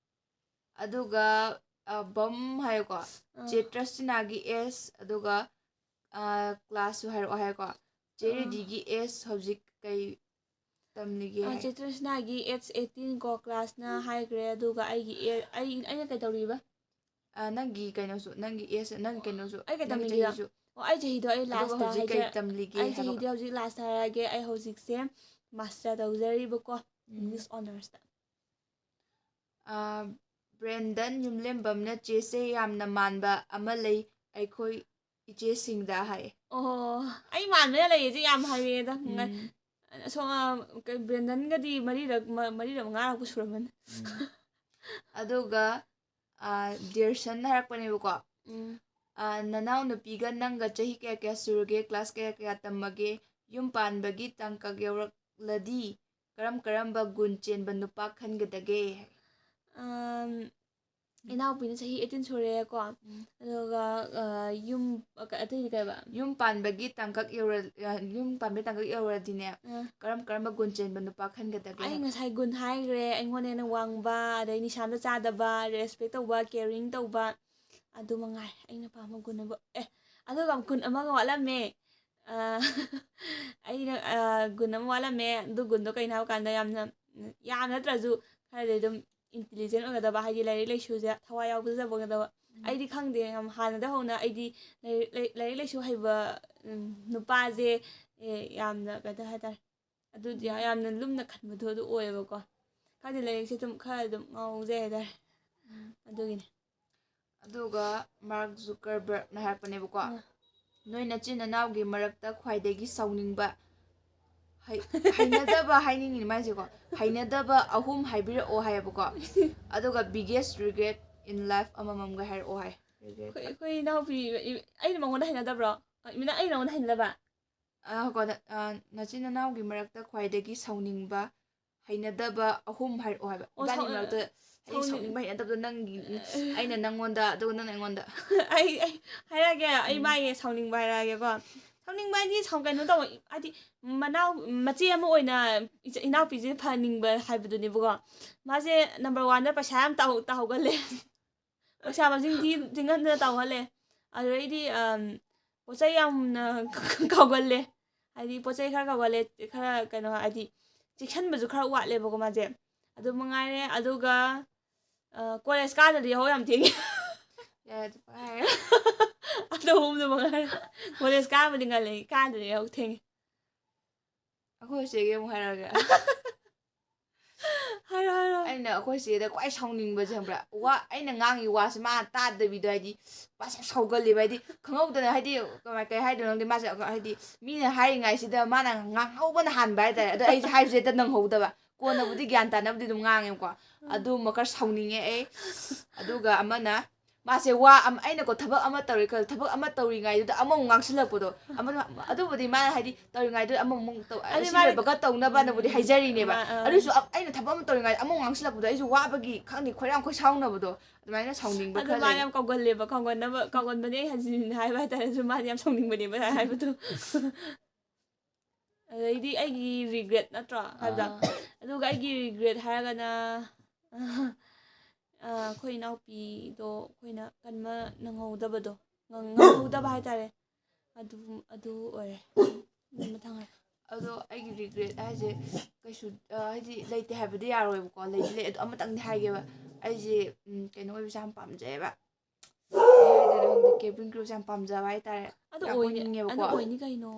ꯑꯗꯨꯒ ꯕꯝ ꯍꯥꯏꯌꯨꯀꯣ ꯆꯦꯇ꯭ꯔꯁꯇꯤꯅꯥꯒꯤ ꯑꯦꯁ ꯑꯗꯨꯒ ꯀ꯭ꯂꯥꯁꯁꯨ ꯍꯥꯏꯔꯛꯑꯣ ꯍꯥꯏꯀꯣ ꯆꯦ ꯔꯦꯗꯤꯒꯤ ꯑꯦꯁ ꯍꯧꯖꯤꯛ ꯀꯩ ꯇꯝꯂꯤꯒꯦ ꯍꯥꯏ ꯆꯦꯇ꯭ꯔꯁꯤꯅꯥꯒꯤ ꯑꯦꯖ 18 ꯀꯣ ꯀ꯭ꯂꯥꯁꯅ ꯍꯥꯏꯈ꯭ꯔꯦ ꯑꯗꯨꯒ ꯑꯩꯅ ꯀꯩ ꯇꯧꯔꯤꯕ ꯅꯪꯒꯤ ꯀꯩꯅꯣꯁꯨ ꯅꯪꯒꯤ ꯑꯦꯁ ꯅꯪꯒꯤ ꯀꯩꯅꯣꯁꯨ ꯑꯩ ꯀꯩ ꯅꯪꯒꯤ ꯇꯝꯃꯤꯒꯦ ꯆꯍꯤꯁꯨ ꯑꯩ ꯆꯍꯤꯗꯣ ꯑꯩ ꯑꯗꯨꯒ ꯂꯥꯁꯇ ꯍꯧꯖꯤꯛ ꯀꯩ ꯇꯝꯂꯤꯒꯦ ꯑꯩ ꯍꯥꯏꯕ ꯆꯍꯤꯗꯤ ꯍꯧꯖꯤꯛ ꯂꯥꯁꯇ ꯍꯥꯏꯔꯛꯑꯒꯦ ꯑꯩ ꯍꯧꯖꯤꯛꯁꯦ ꯃꯥꯁꯇꯔ ꯇꯧꯖꯔꯤꯕꯀꯣ ꯏꯪꯂꯤꯁ ꯑꯣꯅꯔꯁꯇ ꯕ꯭ꯔꯦꯟꯗꯟ ꯌꯨꯝꯂꯦꯝꯕꯝꯅ ꯆꯦꯁꯦ ꯌꯥꯝꯅ ꯃꯥꯟꯕ ꯑꯃ ꯂꯩ ꯑꯩꯈꯣꯏ ꯏꯆꯦꯁꯤꯡꯗ ꯍꯥꯏ ꯑꯩ ꯃꯥꯟꯕꯅ ꯂꯩꯌꯦꯁꯦ ꯌꯥꯝ ꯍꯩꯔꯦꯗ ꯕ꯭ꯔꯦꯟꯗꯟꯒꯗꯤ ꯃꯔꯤꯔꯛ ꯃꯉꯥꯔꯛꯄꯨ ꯁꯨꯔꯝꯃꯅꯤ ꯑꯗꯨꯒ ꯗꯤꯌꯔꯁꯟ ꯍꯥꯏꯔꯛꯄꯅꯦꯕꯀꯣ ꯅꯅꯥꯎ ꯅꯨꯄꯤꯒ ꯅꯪꯒ ꯆꯍꯤ ꯀꯌꯥ ꯁꯨꯔꯒꯦ ꯀ꯭ꯂꯥꯁ ꯀꯌꯥ ꯇꯝꯃꯒꯦ ꯌꯨꯝ ꯄꯥꯟꯕꯒꯤ ꯇꯥꯡꯀꯛ ꯌꯧꯔꯛꯂꯗꯤ ꯀꯔꯝꯕ ꯒꯨꯟ ꯆꯦꯟꯕ ꯅꯨꯄꯥ ꯈꯟꯒꯗꯒꯦ ꯏꯅꯥꯎꯄꯤꯅ ꯆꯍꯤ 18 ꯁꯨꯔꯦꯀꯣ ꯑꯗꯨꯒ ꯑꯇꯩꯗꯤ ꯀꯩꯕ ꯌꯨꯝ ꯄꯥꯟꯕꯒꯤ ꯇꯥꯡꯀꯛ ꯌꯧꯔꯗꯤꯅꯦ ꯀꯔꯝꯕ ꯒꯨꯟ ꯆꯦꯟꯕ ꯅꯨꯄꯥ ꯈꯟꯒꯗꯒꯦ ꯑꯩ ꯉꯁꯥꯏ ꯒꯨꯟ ꯍꯥꯏꯈ꯭ꯔꯦ ꯑꯩꯉꯣꯟꯗ ꯍꯦꯟꯅ ꯋꯥꯡꯕ ꯑꯗꯩ ꯅꯤꯁꯥꯗ ꯆꯥꯗꯕ ꯔꯦꯁꯄꯦꯛ ꯇꯧꯕ ꯀꯦꯌꯔꯤꯡ ꯇꯧꯕ ꯑꯗꯨ ꯃꯉꯥꯏ ꯑꯩꯅ ꯄꯥꯝꯕ ꯒꯨꯟ ꯑꯃ ꯑꯗꯨꯒ ꯒꯨꯟ ꯑꯃꯒ ꯋꯥꯠꯂꯝꯃꯦ ꯑꯩꯅ ꯒꯨꯟ ꯑꯃ ꯋꯥꯠꯂꯝꯃꯦ ꯑꯗꯨ ꯒꯨꯟꯗꯣ ꯀꯩꯅꯣ ꯍꯥꯏꯕ ꯀꯥꯟꯗ ꯌꯥꯝ ꯅꯠꯇ꯭ꯔꯁꯨ ꯈꯔꯗꯤ ꯑꯗꯨꯝ ꯏꯟꯇꯤꯂꯤꯖꯦꯟ ꯑꯣꯏꯒꯗꯕ ꯍꯥꯏꯗꯤ ꯂꯥꯏꯔꯤꯛ ꯂꯥꯏꯁꯨꯁꯦ ꯊꯋꯥꯏ ꯌꯥꯎꯖꯕ ꯑꯣꯏꯒꯗꯕ ꯑꯩꯗꯤ ꯈꯪꯗꯦ ꯌꯥꯝ ꯍꯥꯟꯅꯗ ꯍꯧꯅ ꯑꯩꯗꯤ ꯂꯥꯏꯔꯤꯛ ꯂꯥꯏꯁꯨ ꯍꯩꯕ ꯅꯨꯄꯥꯁꯦ ꯌꯥꯝꯅ ꯀꯩꯇ ꯍꯥꯏꯇꯥꯔꯦ ꯑꯗꯨꯗꯤ ꯌꯥꯝꯅ ꯂꯨꯝꯅ ꯈꯟꯕꯗꯣ ꯑꯗꯨ ꯑꯣꯏꯌꯦꯕꯀꯣ ꯈꯪꯗꯦ ꯂꯥꯏꯔꯤꯛꯁꯦ ꯑꯗꯨꯝ ꯈꯔ ꯑꯗꯨꯝ ꯉꯥꯎꯖꯩ ꯍꯥꯏꯇꯥꯔꯦ ꯑꯗꯨꯒꯤꯅꯤ ꯑꯗꯨꯒ ꯃꯥꯔꯛ ꯖꯨꯀꯔꯕꯔꯒꯅ ꯍꯥꯏꯔꯛꯄꯅꯦꯕꯀꯣ ꯅꯣꯏ ꯅꯆꯤꯟ ꯅꯅꯥꯎꯒꯤ ꯃꯔꯛꯇ ꯈ꯭ꯋꯥꯏꯗꯒꯤ ꯁꯥꯎꯅꯤꯡꯕ ꯍꯩꯅꯗꯕ ꯍꯥꯏꯅꯤꯡꯉꯤꯅꯤ ꯃꯥꯏꯁꯦꯀꯣ ꯍꯩꯅꯗꯕ 3 ꯍꯥꯏꯕꯤꯔꯛꯑꯣ ꯍꯥꯏꯌꯦꯕꯀꯣ ꯑꯗꯨꯒ ꯕꯤꯒꯦꯁ ꯔꯤꯒ꯭ꯔꯦꯠ ꯏꯟ ꯂꯥꯏꯐ ꯑꯃꯃꯝꯒ ꯍꯥꯏꯔꯛꯑꯣ ꯍꯥꯏ ꯑꯩꯈꯣꯏ ꯏꯅꯥꯎꯄꯤ ꯑꯩꯅ ꯃꯉꯣꯟꯗ ꯍꯩꯅꯗꯕ꯭ꯔꯣ ꯑꯩꯅ ꯅꯉꯣꯟꯗ ꯍꯩꯅꯗꯕ ꯅꯆꯤꯟ ꯅꯅꯥꯎꯒꯤ ꯃꯔꯛꯇ ꯈ꯭ꯋꯥꯏꯗꯒꯤ ꯁꯥꯎꯅꯤꯡꯕ ꯍꯩꯅꯗꯕ ꯑꯍꯨꯝ ꯍꯥꯏꯔꯛꯑꯣ ꯍꯥꯏꯕ 이바니 ꯃꯔꯛꯇ ꯑꯩ ꯁꯥꯎꯅꯤꯡꯕ ꯍꯩꯅꯗꯕꯗꯣ ꯅꯪꯒꯤ ꯑꯩꯅ ꯅꯪꯉꯣꯟꯗ ꯑꯗꯨꯒ ꯅꯪꯅ ꯑꯩꯉꯣꯟꯗ ꯑꯩ ꯍꯥꯏꯔꯛꯑꯒꯦ ꯑꯩ ꯃꯥꯒꯤ ꯁꯥꯎꯅꯤꯡꯕ ꯍꯥꯏꯔꯛꯑꯒꯦꯀꯣ ꯁꯥꯎꯅꯤꯡꯕ ꯍꯥꯏꯗꯤ ꯀꯩꯅꯣ ꯇꯧꯕ ꯍꯥꯏꯗꯤ ꯃꯆꯦ ꯑꯃ ꯑꯣꯏꯅ ꯏꯅꯥꯎꯄꯤꯁꯦ ꯐꯍꯟꯅꯤꯡꯕ ꯍꯥꯏꯕꯗꯨꯅꯦꯕꯀꯣ ꯃꯥꯁꯦ ꯅꯝꯕꯔ 1ꯗ ꯄꯩꯁꯥ ꯌꯥꯝ ꯇꯥꯍꯧꯒꯜꯂꯦ ꯄꯩꯁꯥ ꯃꯁꯤꯡ ꯊꯤꯡꯍꯟꯗꯅ ꯇꯧꯍꯜꯂꯦ ꯑꯗꯨꯗꯩꯗꯤ ꯄꯣꯠ ꯆꯩ ꯌꯥꯝꯅ ꯀꯥꯎꯒꯜꯂꯦ ꯍꯥꯏꯗꯤ ꯄꯣꯠ ꯆꯩ ꯈꯔ ꯀꯥꯎꯒꯜꯂꯦ ꯈꯔ ꯀꯩꯅꯣ ꯍꯥꯏꯗꯤ ꯆꯦꯛꯁꯤꯟꯕꯁꯨ ꯈꯔ ꯋꯥꯠꯂꯦꯕꯀꯣ ꯃꯥꯁꯦ ꯑꯗꯨ ꯃꯉꯥꯏꯔꯦ ꯑꯗꯨꯒ ꯀꯣꯂꯦꯖ ꯀꯥꯗꯗꯤ ꯌꯥꯍꯧ ꯌꯥꯝ ꯊꯦꯡꯉꯦ ꯑꯗꯨ ꯑꯍꯨꯝꯗꯨ ꯃꯉꯥꯏꯔꯦ ꯀꯣꯂꯦꯖ ꯀꯥꯕꯗꯤ ꯉꯜꯂꯦ ꯀꯥꯗꯗꯤ ꯌꯥꯍꯧ ꯊꯦꯡꯉꯦ ꯑꯩꯈꯣꯏ ꯆꯦꯒꯤ ꯑꯃꯨꯛ ꯍꯥꯏꯔꯛꯑꯒꯦ ꯍꯥꯏꯔꯣ ꯑꯩꯅ ꯑꯩꯈꯣꯏ ꯆꯦꯗ ꯈ꯭ꯋꯥꯏ ꯁꯥꯎꯅꯤꯡꯕꯁꯦ ꯈꯪꯕ꯭ꯔꯥ ꯑꯩꯅ ꯉꯥꯡꯉꯤ ꯋꯥꯁꯦ ꯃꯥ ꯇꯥꯗꯕꯤꯗꯣ ꯍꯥꯏꯗꯤ ꯃꯥꯁꯦ ꯌꯥꯝ ꯁꯥꯎꯒꯜꯂꯦꯕ ꯍꯥꯏꯗꯤ ꯈꯪꯍꯧꯗꯅ ꯍꯥꯏꯗꯤ ꯀꯩ ꯍꯥꯏꯗꯣꯏꯅꯣ ꯈꯪꯗꯦ ꯃꯥꯁꯦ ꯍꯥꯏꯗꯤ ꯃꯤꯅ ꯍꯥꯏꯔꯤꯉꯩꯁꯤꯗ ꯃꯥꯅ ꯉꯥꯡꯍꯧꯕꯅ ꯍꯥꯟꯕ ꯍꯥꯏꯇꯥꯔꯦ ꯑꯗꯣ ꯑꯩꯁꯦ ꯍꯥꯏꯕꯁꯦ ꯍꯦꯛꯇ ꯅꯪꯍꯧꯗꯕ ꯀꯣꯟꯅꯕꯨꯗꯤ ꯒ꯭ꯌꯥꯟ ꯇꯥꯅꯕꯗꯤ ꯑꯗꯨꯝ ꯉꯥꯡꯉꯦꯕꯀꯣ ꯑꯗꯨꯃ ꯈꯔ ꯁꯥꯎꯅꯤꯡꯉꯦ ꯑꯩ ꯑꯗꯨꯒ ꯑꯃꯅ ꯃꯥꯁꯦ ꯑꯩꯅꯀꯣ ꯊꯕꯛ ꯑꯃ ꯇꯧꯔꯤ ꯈꯜ ꯊꯕꯛ ꯑꯃ ꯇꯧꯔꯤꯉꯩꯗꯨꯗ ꯑꯃꯃꯨꯛ ꯉꯥꯡꯁꯤꯜꯂꯛꯄꯗꯣ ꯑꯗꯨꯕꯨꯗꯤ ꯃꯥꯅ ꯍꯥꯏꯗꯤ ꯇꯧꯔꯤꯉꯩꯗꯨꯗ ꯑꯃꯃꯨꯛ ꯑꯁꯤ ꯂꯣꯏꯕꯒ ꯇꯧꯅꯕꯅꯕꯨꯗꯤ ꯍꯥꯏꯖꯔꯤꯅꯦꯕ ꯑꯗꯨꯁꯨ ꯑꯩꯅ ꯊꯕꯛ ꯑꯃ ꯇꯧꯔꯤꯉꯩꯗ ꯑꯃꯨꯛ ꯉꯥꯡꯁꯤꯜꯂꯛꯄꯗꯣ ꯑꯩꯁꯨ ꯋꯥꯕꯒꯤ ꯈꯪꯗꯦ ꯈꯣꯏꯔꯥꯡ ꯈꯣꯏꯁꯥꯎꯅꯕꯗꯣ ꯑꯗꯨꯃꯥꯏꯅ ꯁꯥꯎꯅꯤꯡꯕ ꯑꯗꯨ ꯈꯔ ꯃꯥ ꯂꯩ ꯌꯥꯝ ꯀꯥꯎꯒꯜꯂꯦꯕ ꯀꯥꯎꯒꯟꯕꯅꯦ ꯑꯩ ꯍꯟꯖꯤꯟ ꯍꯥꯏꯕ ꯍꯥꯏꯇꯥꯔꯦ ꯑꯗꯨ ꯃꯥꯗꯤ ꯌꯥꯝ ꯁꯥꯎꯅꯤꯡꯕꯅꯦꯕ ꯍꯥꯏꯕꯗꯨ ꯑꯗꯩꯗꯤ ꯑꯩꯒꯤ ꯔꯤꯒ꯭ꯔꯦꯠ ꯅꯠꯇ꯭ꯔꯣ ꯍꯥꯏꯕꯗꯣ ꯑꯗꯨꯒ ꯑꯩꯒꯤ ꯔꯤꯒ꯭ꯔꯦꯠ ꯍꯥꯏꯔꯒꯅ ꯑꯩꯈꯣꯏ ꯏꯅꯥꯎꯄꯤꯗꯣ ꯑꯩꯈꯣꯏꯅ ꯀꯟꯕ ꯉꯝꯍꯧꯗꯕ ꯍꯥꯏꯇꯥꯔꯦ ꯑꯗꯨ ꯑꯣꯏꯔꯦ ꯃꯊꯪ ꯍꯥꯏꯔꯣ ꯑꯗꯣ ꯑꯩꯒꯤ ꯔꯤꯒ꯭ꯔꯦꯠ ꯍꯥꯏꯁꯦ ꯀꯩꯁꯨ ꯍꯥꯏꯗꯤ ꯂꯩꯇꯦ ꯍꯥꯏꯕꯗꯤ ꯌꯥꯔꯣꯏꯕꯀꯣ ꯂꯩꯗꯤ ꯂꯩ ꯑꯗꯣ ꯑꯃꯇꯪꯗꯤ ꯍꯥꯏꯒꯦꯕ ꯑꯩꯁꯦ ꯀꯩꯅꯣ ꯑꯣꯏꯕꯁꯦ ꯌꯥꯝ ꯄꯥꯝꯖꯩꯑꯕ ꯀꯦꯕꯤꯟ ꯀ꯭ꯔꯨꯁꯦ ꯌꯥꯝ ꯄꯥꯝꯖꯕ ꯍꯥꯏꯇꯥꯔꯦ ꯑꯗꯨ ꯌꯥꯝ ꯑꯗꯨ ꯑꯣꯏꯅꯤꯡꯉꯦꯕꯀꯣ ꯑꯣꯏꯅꯤ ꯀꯩꯅꯣ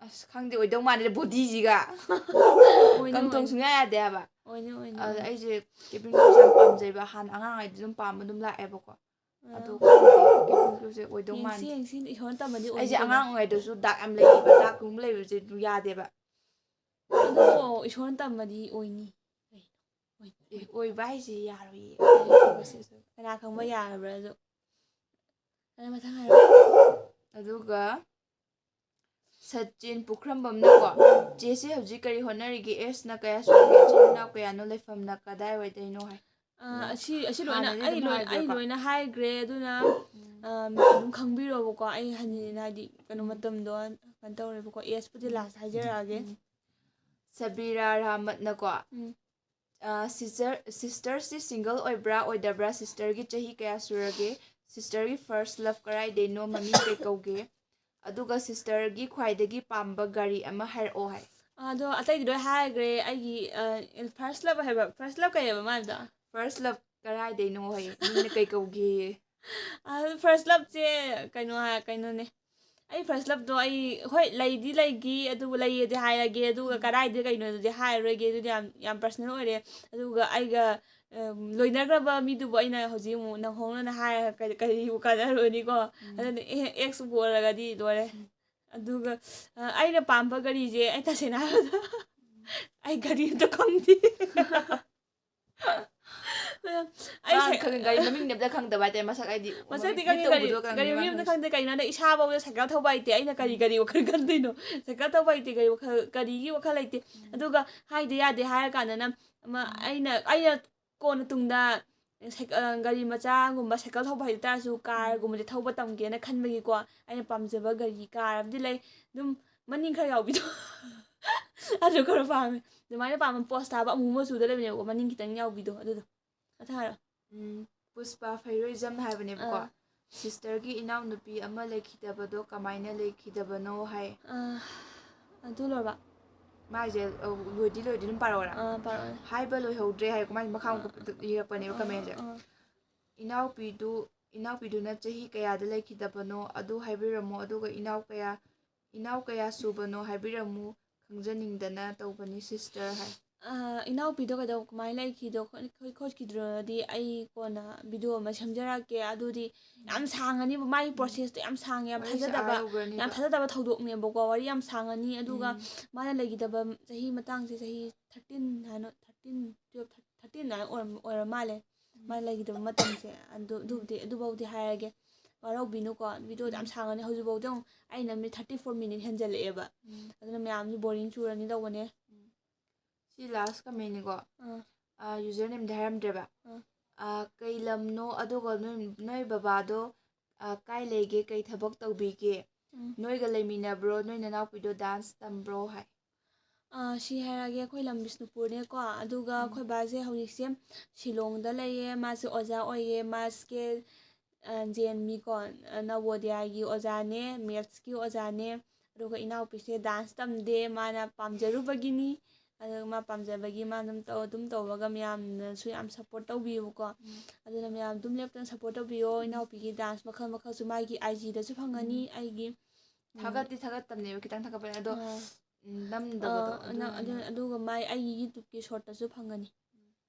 ꯑꯁ ꯈꯪꯗꯦ ꯑꯣꯏꯗꯧ ꯃꯥꯟꯗꯦ ꯕꯣꯗꯤꯁꯤꯒ ꯀꯪꯊꯣꯡ ꯁꯨꯡꯌꯥ ꯌꯥꯗꯦ ꯍꯥꯏꯕ ꯑꯗ ꯑꯩꯁꯦ ꯀꯦꯕꯤꯟ ꯀ꯭ꯔꯨꯁꯦ ꯌꯥꯝ ꯄꯥꯝꯖꯩꯕ ꯍꯥꯟꯅ ꯑꯉꯥꯡꯉꯩꯗꯤ ꯑꯗꯨꯝ ꯄꯥꯝꯕ ꯑꯗꯨꯝ ꯂꯥꯛꯑꯦꯕꯀꯣ ꯑꯗꯣ ꯀꯦꯕꯤꯟ ꯀ꯭ꯔꯨꯁꯦ ꯑꯣꯏꯗꯧ ꯃꯥꯟꯗꯦ ꯌꯦꯡꯁꯤ ꯏꯁꯣꯔꯅ ꯇꯝꯃꯗꯤ ꯑꯩꯁꯦ ꯑꯣꯏꯅꯤ ꯀꯩꯅꯣ ꯑꯉꯥꯡ ꯑꯣꯏꯔꯤꯉꯩꯗꯁꯨ ꯗꯥꯛ ꯌꯥꯝ ꯂꯩꯌꯦꯕ ꯗꯥꯛꯀꯨꯝꯕ ꯂꯩꯕꯁꯦ ꯌꯥꯗꯦꯕ ꯑꯗꯣ ꯏꯁꯣꯔꯅ ꯇꯝꯃꯗꯤ ꯑꯣꯏꯅꯤ ꯑꯣꯏꯕ ꯍꯥꯏꯁꯦ ꯌꯥꯔꯣꯏꯌꯦ ꯀꯅꯥ ꯈꯪꯕ ꯌꯥꯔꯕ꯭ꯔꯥꯁꯨ ꯃꯊꯪ ꯍꯥꯏꯔꯣ ꯑꯗꯨꯒ ꯁꯆꯤꯟ ꯄꯨꯈ꯭ꯔꯝꯕꯝꯅꯀꯣ ꯆꯦꯁꯦ ꯍꯧꯖꯤꯛ ꯀꯔꯤ ꯍꯣꯠꯅꯔꯤꯒꯦ ꯑꯦꯖꯅ ꯀꯌꯥ ꯁꯨꯔꯒꯦ ꯏꯆꯤꯟ ꯏꯅꯥꯎ ꯀꯌꯥꯅꯣ ꯂꯩꯐꯝꯅ ꯀꯗꯥꯏꯋꯥꯏꯗꯩꯅꯣ ꯍꯥꯏ ꯑꯁꯤ ꯂꯣꯏꯅ ꯍꯥꯟꯅꯗꯤ ꯑꯩ ꯑꯗꯨꯝ ꯍꯥꯏꯈ꯭ꯔꯦꯀꯣ ꯂꯣꯏꯅ ꯍꯥꯏꯈ꯭ꯔꯦ ꯑꯗꯨꯅ ꯑꯗꯨꯝ ꯈꯪꯕꯤꯔꯣꯕꯀꯣ ꯑꯩ ꯍꯟꯖꯤꯟ ꯍꯥꯏꯗꯤ ꯀꯩꯅꯣ ꯃꯇꯝꯗꯣ ꯀꯩꯅꯣ ꯇꯧꯔꯦꯕꯀꯣ ꯑꯦꯖꯄꯨꯗꯤ ꯂꯥꯁ ꯍꯥꯏꯖꯔꯛꯑꯒꯦ ꯁꯕꯤꯔꯥ ꯔꯥꯍꯃꯠꯅꯀꯣ ꯁꯤꯁꯇꯔꯁꯤ ꯁꯤꯡꯒꯜ ꯑꯣꯏꯕ꯭ꯔꯥ ꯑꯣꯏꯗꯕ꯭ꯔꯥ ꯁꯤꯁꯇꯔꯒꯤ ꯆꯍꯤ ꯀꯌꯥ ꯁꯨꯔꯒꯦ ꯁꯤꯁꯇꯔꯒꯤ ꯐꯥꯔꯁ ꯂꯞ ꯀꯔꯥꯏꯗꯩꯅꯣ ꯃꯃꯤꯡ ꯀꯩ ꯀꯧꯒꯦ ꯑꯗꯨꯒ ꯁꯤꯁꯇꯔꯒꯤ ꯈ꯭ꯋꯥꯏꯗꯒꯤ ꯄꯥꯝꯕ ꯒꯥꯔꯤ ꯑꯃ ꯍꯥꯏꯔꯛꯑꯣ ꯍꯥꯏ ꯑꯗꯣ ꯑꯇꯩꯗꯤ ꯂꯣꯏ ꯍꯥꯏꯈ꯭ꯔꯦ ꯑꯩꯒꯤ ꯐꯥꯔꯁ ꯂꯞ ꯍꯥꯏꯕ ꯐꯥꯔꯁ ꯂꯞ ꯀꯩ ꯍꯥꯏꯕ ꯃꯥꯒꯤꯗꯣ ꯐꯥꯔꯁ ꯂꯞ ꯀꯔꯥꯏꯗꯩꯅꯣ ꯍꯥꯏꯌꯦ ꯃꯤꯡꯅ ꯀꯩ ꯀꯧꯒꯦꯌꯦ ꯐꯥꯔꯁ ꯂꯞꯁꯦ ꯀꯩꯅꯣꯅꯦ ꯑꯩ ꯐꯥꯔꯁ ꯂꯞꯇꯣ ꯑꯩ ꯍꯣꯏ ꯂꯩꯗꯤ ꯂꯩꯈꯤ ꯑꯗꯨꯕꯨ ꯂꯩꯌꯦꯗꯤ ꯍꯥꯏꯔꯒꯦ ꯑꯗꯨꯒ ꯀꯗꯥꯏꯗ ꯀꯩꯅꯣꯗꯨꯗꯤ ꯍꯥꯏꯔꯔꯣꯏꯒꯦ ꯑꯗꯨꯗꯤ ꯌꯥꯝ ꯄꯔꯁꯅꯦꯜ ꯑꯣꯏꯔꯦ ꯑꯗꯨꯒ ꯑꯩꯒ ꯂꯣꯏꯅꯈ꯭ꯔꯕ ꯃꯤꯗꯨꯕꯨ ꯑꯩꯅ ꯍꯧꯖꯤꯛ ꯑꯃꯨꯛ ꯅꯧꯍꯧꯅꯅ ꯍꯥꯏꯔꯒ ꯀꯔꯤꯕꯨ ꯀꯥꯟꯅꯔꯨꯅꯤꯀꯣ ꯑꯗꯨꯅ ꯑꯦꯛꯁꯄꯨ ꯑꯣꯏꯔꯒꯗꯤ ꯂꯣꯏꯔꯦ ꯑꯗꯨꯒ ꯑꯩꯅ ꯄꯥꯝꯕ ꯒꯥꯔꯤꯁꯦ ꯑꯩ ꯇꯁꯦꯡꯅ ꯍꯥꯏꯕꯗ ꯑꯩ ꯒꯥꯔꯤ ꯑꯝꯇ ꯈꯪꯗꯦ ꯒꯥꯔꯤ ꯃꯃꯤꯡ ꯑꯝꯇ ꯈꯪꯗꯕ ꯍꯥꯏꯇꯥꯔꯦ ꯃꯁꯛ ꯍꯥꯏꯗꯤ ꯃꯁꯛꯇꯤ ꯃꯤꯠꯇ ꯈꯪꯉꯦ ꯎꯕꯗꯣ ꯒꯥꯔꯤ ꯈꯪꯅꯤ ꯃꯃꯤꯡ ꯃꯥꯅ ꯑꯝꯇ ꯈꯪꯉꯤꯁꯦ ꯈꯪꯗꯦ ꯀꯩꯅꯣꯗ ꯏꯁꯥꯐꯥꯎꯗ ꯁꯥꯏꯀꯜ ꯊꯧꯕ ꯍꯩꯇꯦ ꯑꯩꯅ ꯀꯔꯤ ꯋꯥꯈꯜ ꯈꯟꯗꯣꯏꯅꯣ ꯁꯥꯏꯀꯜ ꯊꯧꯕ ꯍꯩꯇꯦ ꯀꯔꯤꯒꯤ ꯋꯥꯈꯜ ꯂꯩꯇꯦ ꯑꯗꯨꯒ ꯍꯥꯏꯗ ꯌꯥꯗꯦ ꯍꯥꯏꯔ ꯀꯥꯟꯗꯅ ꯑꯩꯅ ꯀꯣꯟꯅ ꯇꯨꯡꯗ ꯒꯥꯔꯤ ꯃꯆꯥꯒꯨꯝꯕ ꯁꯥꯏꯀꯜ ꯊꯧꯕ ꯍꯩꯇ ꯇꯥꯔꯁꯨ ꯀꯥꯔꯒꯨꯝꯕꯗꯤ ꯊꯧꯕ ꯇꯝꯒꯦꯅ ꯈꯟꯕꯒꯤꯀꯣ ꯑꯩꯅ ꯄꯥꯝꯖꯕ ꯒꯥꯔꯤ ꯀꯥꯔ ꯑꯃꯗꯤ ꯂꯩ ꯑꯗꯨꯝ ꯃꯅꯤꯡ ꯈꯔ ꯌꯥꯎꯕꯤꯗꯣ ꯑꯗꯨ ꯈꯔ ꯄꯥꯝꯃꯦ ꯑꯗꯨꯃꯥꯏꯅ ꯄꯥꯝꯕ ꯄꯣꯁ ꯇꯥꯕ ꯑꯃꯨꯛ ꯃꯆꯨꯗ ꯂꯩꯕꯅꯦꯕꯀꯣ ꯃꯅꯤꯡ ꯈꯤꯇꯪ ꯌꯥꯎꯕꯤꯗꯣ ꯑꯗꯨꯗꯣ ꯃꯊꯪ ꯍꯥꯏꯔꯣ ꯄꯨꯁꯄꯥ ꯐꯩꯔꯣꯏꯖꯝ ꯍꯥꯏꯕꯅꯦꯕꯀꯣ ꯁꯤꯁꯇꯔꯒꯤ ꯏꯅꯥꯎꯅꯨꯄꯤ ꯑꯃ ꯂꯩꯈꯤꯗꯕꯗꯣ ꯀꯃꯥꯏꯅ ꯂꯩꯈꯤꯗꯕꯅꯣ ꯍꯥꯏ ꯑꯗꯨ ꯂꯣꯏꯔꯕ ꯃꯥꯏꯁꯦ ꯂꯣꯏꯗꯤ ꯑꯗꯨꯝ ꯄꯥꯔꯛꯑꯣꯔꯥ ꯄꯥꯔꯛꯑꯣꯅꯦ ꯍꯥꯏꯕ ꯂꯣꯏꯍꯧꯗ꯭ꯔꯦ ꯍꯥꯏꯀꯣ ꯃꯥꯏ ꯃꯈꯥ ꯑꯃꯨꯛ ꯏꯔꯛꯄꯅꯦꯕ ꯀꯃꯦꯟꯁꯦ ꯏꯅꯥꯎꯄꯤꯗꯨꯅ ꯆꯍꯤ ꯀꯌꯥꯗ ꯂꯩꯈꯤꯗꯕꯅꯣ ꯑꯗꯨ ꯍꯥꯏꯕꯤꯔꯝꯃꯣ ꯑꯗꯨꯒ ꯏꯅꯥꯎ ꯀꯌꯥ ꯁꯨꯕꯅꯣ ꯍꯥꯏꯕꯤꯔꯝꯃꯨ ꯈꯪꯖꯅꯤꯡꯗꯅ ꯇꯧꯕꯅꯤ ꯁꯤꯁꯇꯔ ꯍꯥꯏ ꯏꯅꯥꯎꯄꯤꯗꯣ ꯀꯃꯥꯏꯅ ꯂꯩꯈꯤꯗꯣ ꯈꯣꯠꯈꯤꯗ꯭ꯔꯣꯗꯤ ꯑꯩ ꯀꯣꯟꯅ ꯚꯤꯗꯤꯑꯣ ꯑꯃ ꯁꯦꯝꯖꯔꯛꯀꯦ ꯑꯗꯨꯗꯤ ꯌꯥꯝ ꯁꯥꯡꯉꯅꯤꯕ ꯃꯥꯒꯤ ꯄ꯭ꯔꯣꯁꯦꯁꯇꯣ ꯌꯥꯝ ꯁꯥꯡꯉꯦ ꯌꯥꯝ ꯋꯥꯔꯤꯁꯦ ꯑꯥ ꯌꯥꯝ ꯌꯧꯈ꯭ꯔꯅꯤꯕ ꯊꯥꯖꯗꯕ ꯊꯧꯗꯣꯛꯅꯦꯕꯀꯣ ꯋꯥꯔꯤ ꯌꯥꯝ ꯁꯥꯡꯉꯅꯤ ꯑꯗꯨꯒ ꯃꯥꯅ ꯂꯩꯈꯤꯗꯕ ꯆꯍꯤ ꯃꯇꯥꯡꯁꯦ ꯆꯍꯤ 13 ꯍꯥꯏꯅ 13 12 13 ꯍꯥꯏꯅ ꯑꯣꯏꯔ ꯃꯥꯜꯂꯦ ꯃꯥꯅ ꯂꯩꯈꯤꯗꯕ ꯃꯇꯝꯁꯦ ꯑꯗꯨꯐꯥꯎꯗꯤ ꯍꯥꯏꯔꯒꯦ ꯋꯥꯔꯧꯕꯤꯅꯨꯀꯣ ꯚꯤꯗꯤꯑꯣꯗꯣ ꯌꯥꯝ ꯁꯥꯡꯉꯅꯤ ꯍꯧꯖꯤꯛꯐꯥꯎꯗ ꯑꯃꯨꯛ ꯑꯩꯅ 34 ꯃꯤꯅꯤꯠ ꯍꯦꯟꯖꯜꯂꯛꯑꯦꯕ ꯑꯗꯨꯅ ꯃꯌꯥꯝꯁꯨ ꯕꯣꯔꯤꯡ ꯆꯨꯔꯅꯤ ꯇꯧꯕꯅꯦ ꯁꯤ ꯂꯥꯁ ꯀꯃꯦꯟꯅꯤꯀꯣ ꯌꯨꯖꯔ ꯅꯦꯝꯗꯤ ꯍꯥꯏꯔꯝꯗ꯭ꯔꯦꯕ ꯀꯩ ꯂꯝꯅꯣ ꯑꯗꯨꯒ ꯅꯣꯏ ꯕꯕꯥꯗꯣ ꯀꯥꯏ ꯂꯩꯒꯦ ꯀꯩ ꯊꯕꯛ ꯇꯧꯕꯤꯒꯦ ꯅꯣꯏꯒ ꯂꯩꯃꯤꯟꯅꯕ꯭ꯔꯣ ꯅꯣꯏ ꯅꯅꯥꯎꯄꯤꯗꯣ ꯗꯥꯟꯁ ꯇꯝꯕ꯭ꯔꯣ ꯍꯥꯏ ꯁꯤ ꯍꯥꯏꯔꯒꯦ ꯑꯩꯈꯣꯏ ꯂꯝ ꯕꯤꯁꯅꯨꯄꯨꯔꯅꯦꯀꯣ ꯑꯗꯨꯒ ꯑꯩꯈꯣꯏ ꯕꯥꯁꯦ ꯍꯧꯖꯤꯛꯁꯦ ꯁꯤꯂꯣꯡꯗ ꯂꯩꯌꯦ ꯃꯥꯁꯦ ꯑꯣꯖꯥ ꯑꯣꯏꯌꯦ ꯃꯥꯁꯀꯦ ꯖꯦꯟꯃꯤꯀꯣ ꯅꯕꯣꯗꯤꯌꯥꯒꯤ ꯑꯣꯖꯥꯅꯦ ꯃꯦꯠꯁꯀꯤ ꯑꯣꯖꯥꯅꯦ ꯑꯗꯨꯒ ꯏꯅꯥꯎꯄꯤꯁꯦ ꯗꯥꯟꯁ ꯇꯝꯗꯦ ꯃꯥꯅ ꯄꯥꯝꯖꯔꯨꯕꯒꯤꯅꯤ ꯑꯗꯨꯒ ꯃꯥ ꯄꯥꯝꯖꯕꯒꯤ ꯃꯥ ꯑꯗꯨꯝ ꯇꯧꯔꯒ ꯃꯌꯥꯝꯅꯁꯨ ꯌꯥꯝ ꯁꯞꯄꯣꯔꯠ ꯇꯧꯕꯤꯌꯨꯀꯣ ꯑꯗꯨꯅ ꯃꯌꯥꯝ ꯑꯗꯨꯝ ꯂꯦꯞꯇꯅ ꯁꯞꯄꯣꯔꯠ ꯇꯧꯕꯤꯌꯣ ꯏꯅꯥꯎꯄꯤꯒꯤ ꯗꯥꯟꯁ ꯃꯈꯜ ꯃꯈꯜꯁꯨ ꯃꯥꯒꯤ IGꯗꯁꯨ ꯐꯪꯒꯅꯤ ꯑꯩꯒꯤ ꯊꯥꯒꯠꯇꯕꯅꯦꯕ ꯈꯤꯇꯪ ꯊꯥꯒꯠꯄꯅꯦ ꯑꯗꯣ ꯅꯝꯗꯕꯗꯣ ꯑꯗꯨꯒ ꯃꯥꯏ ꯑꯩꯒꯤ ꯌꯨꯇꯨꯕꯀꯤ ꯁꯣꯔꯠꯇꯁꯨ ꯐꯪꯒꯅꯤ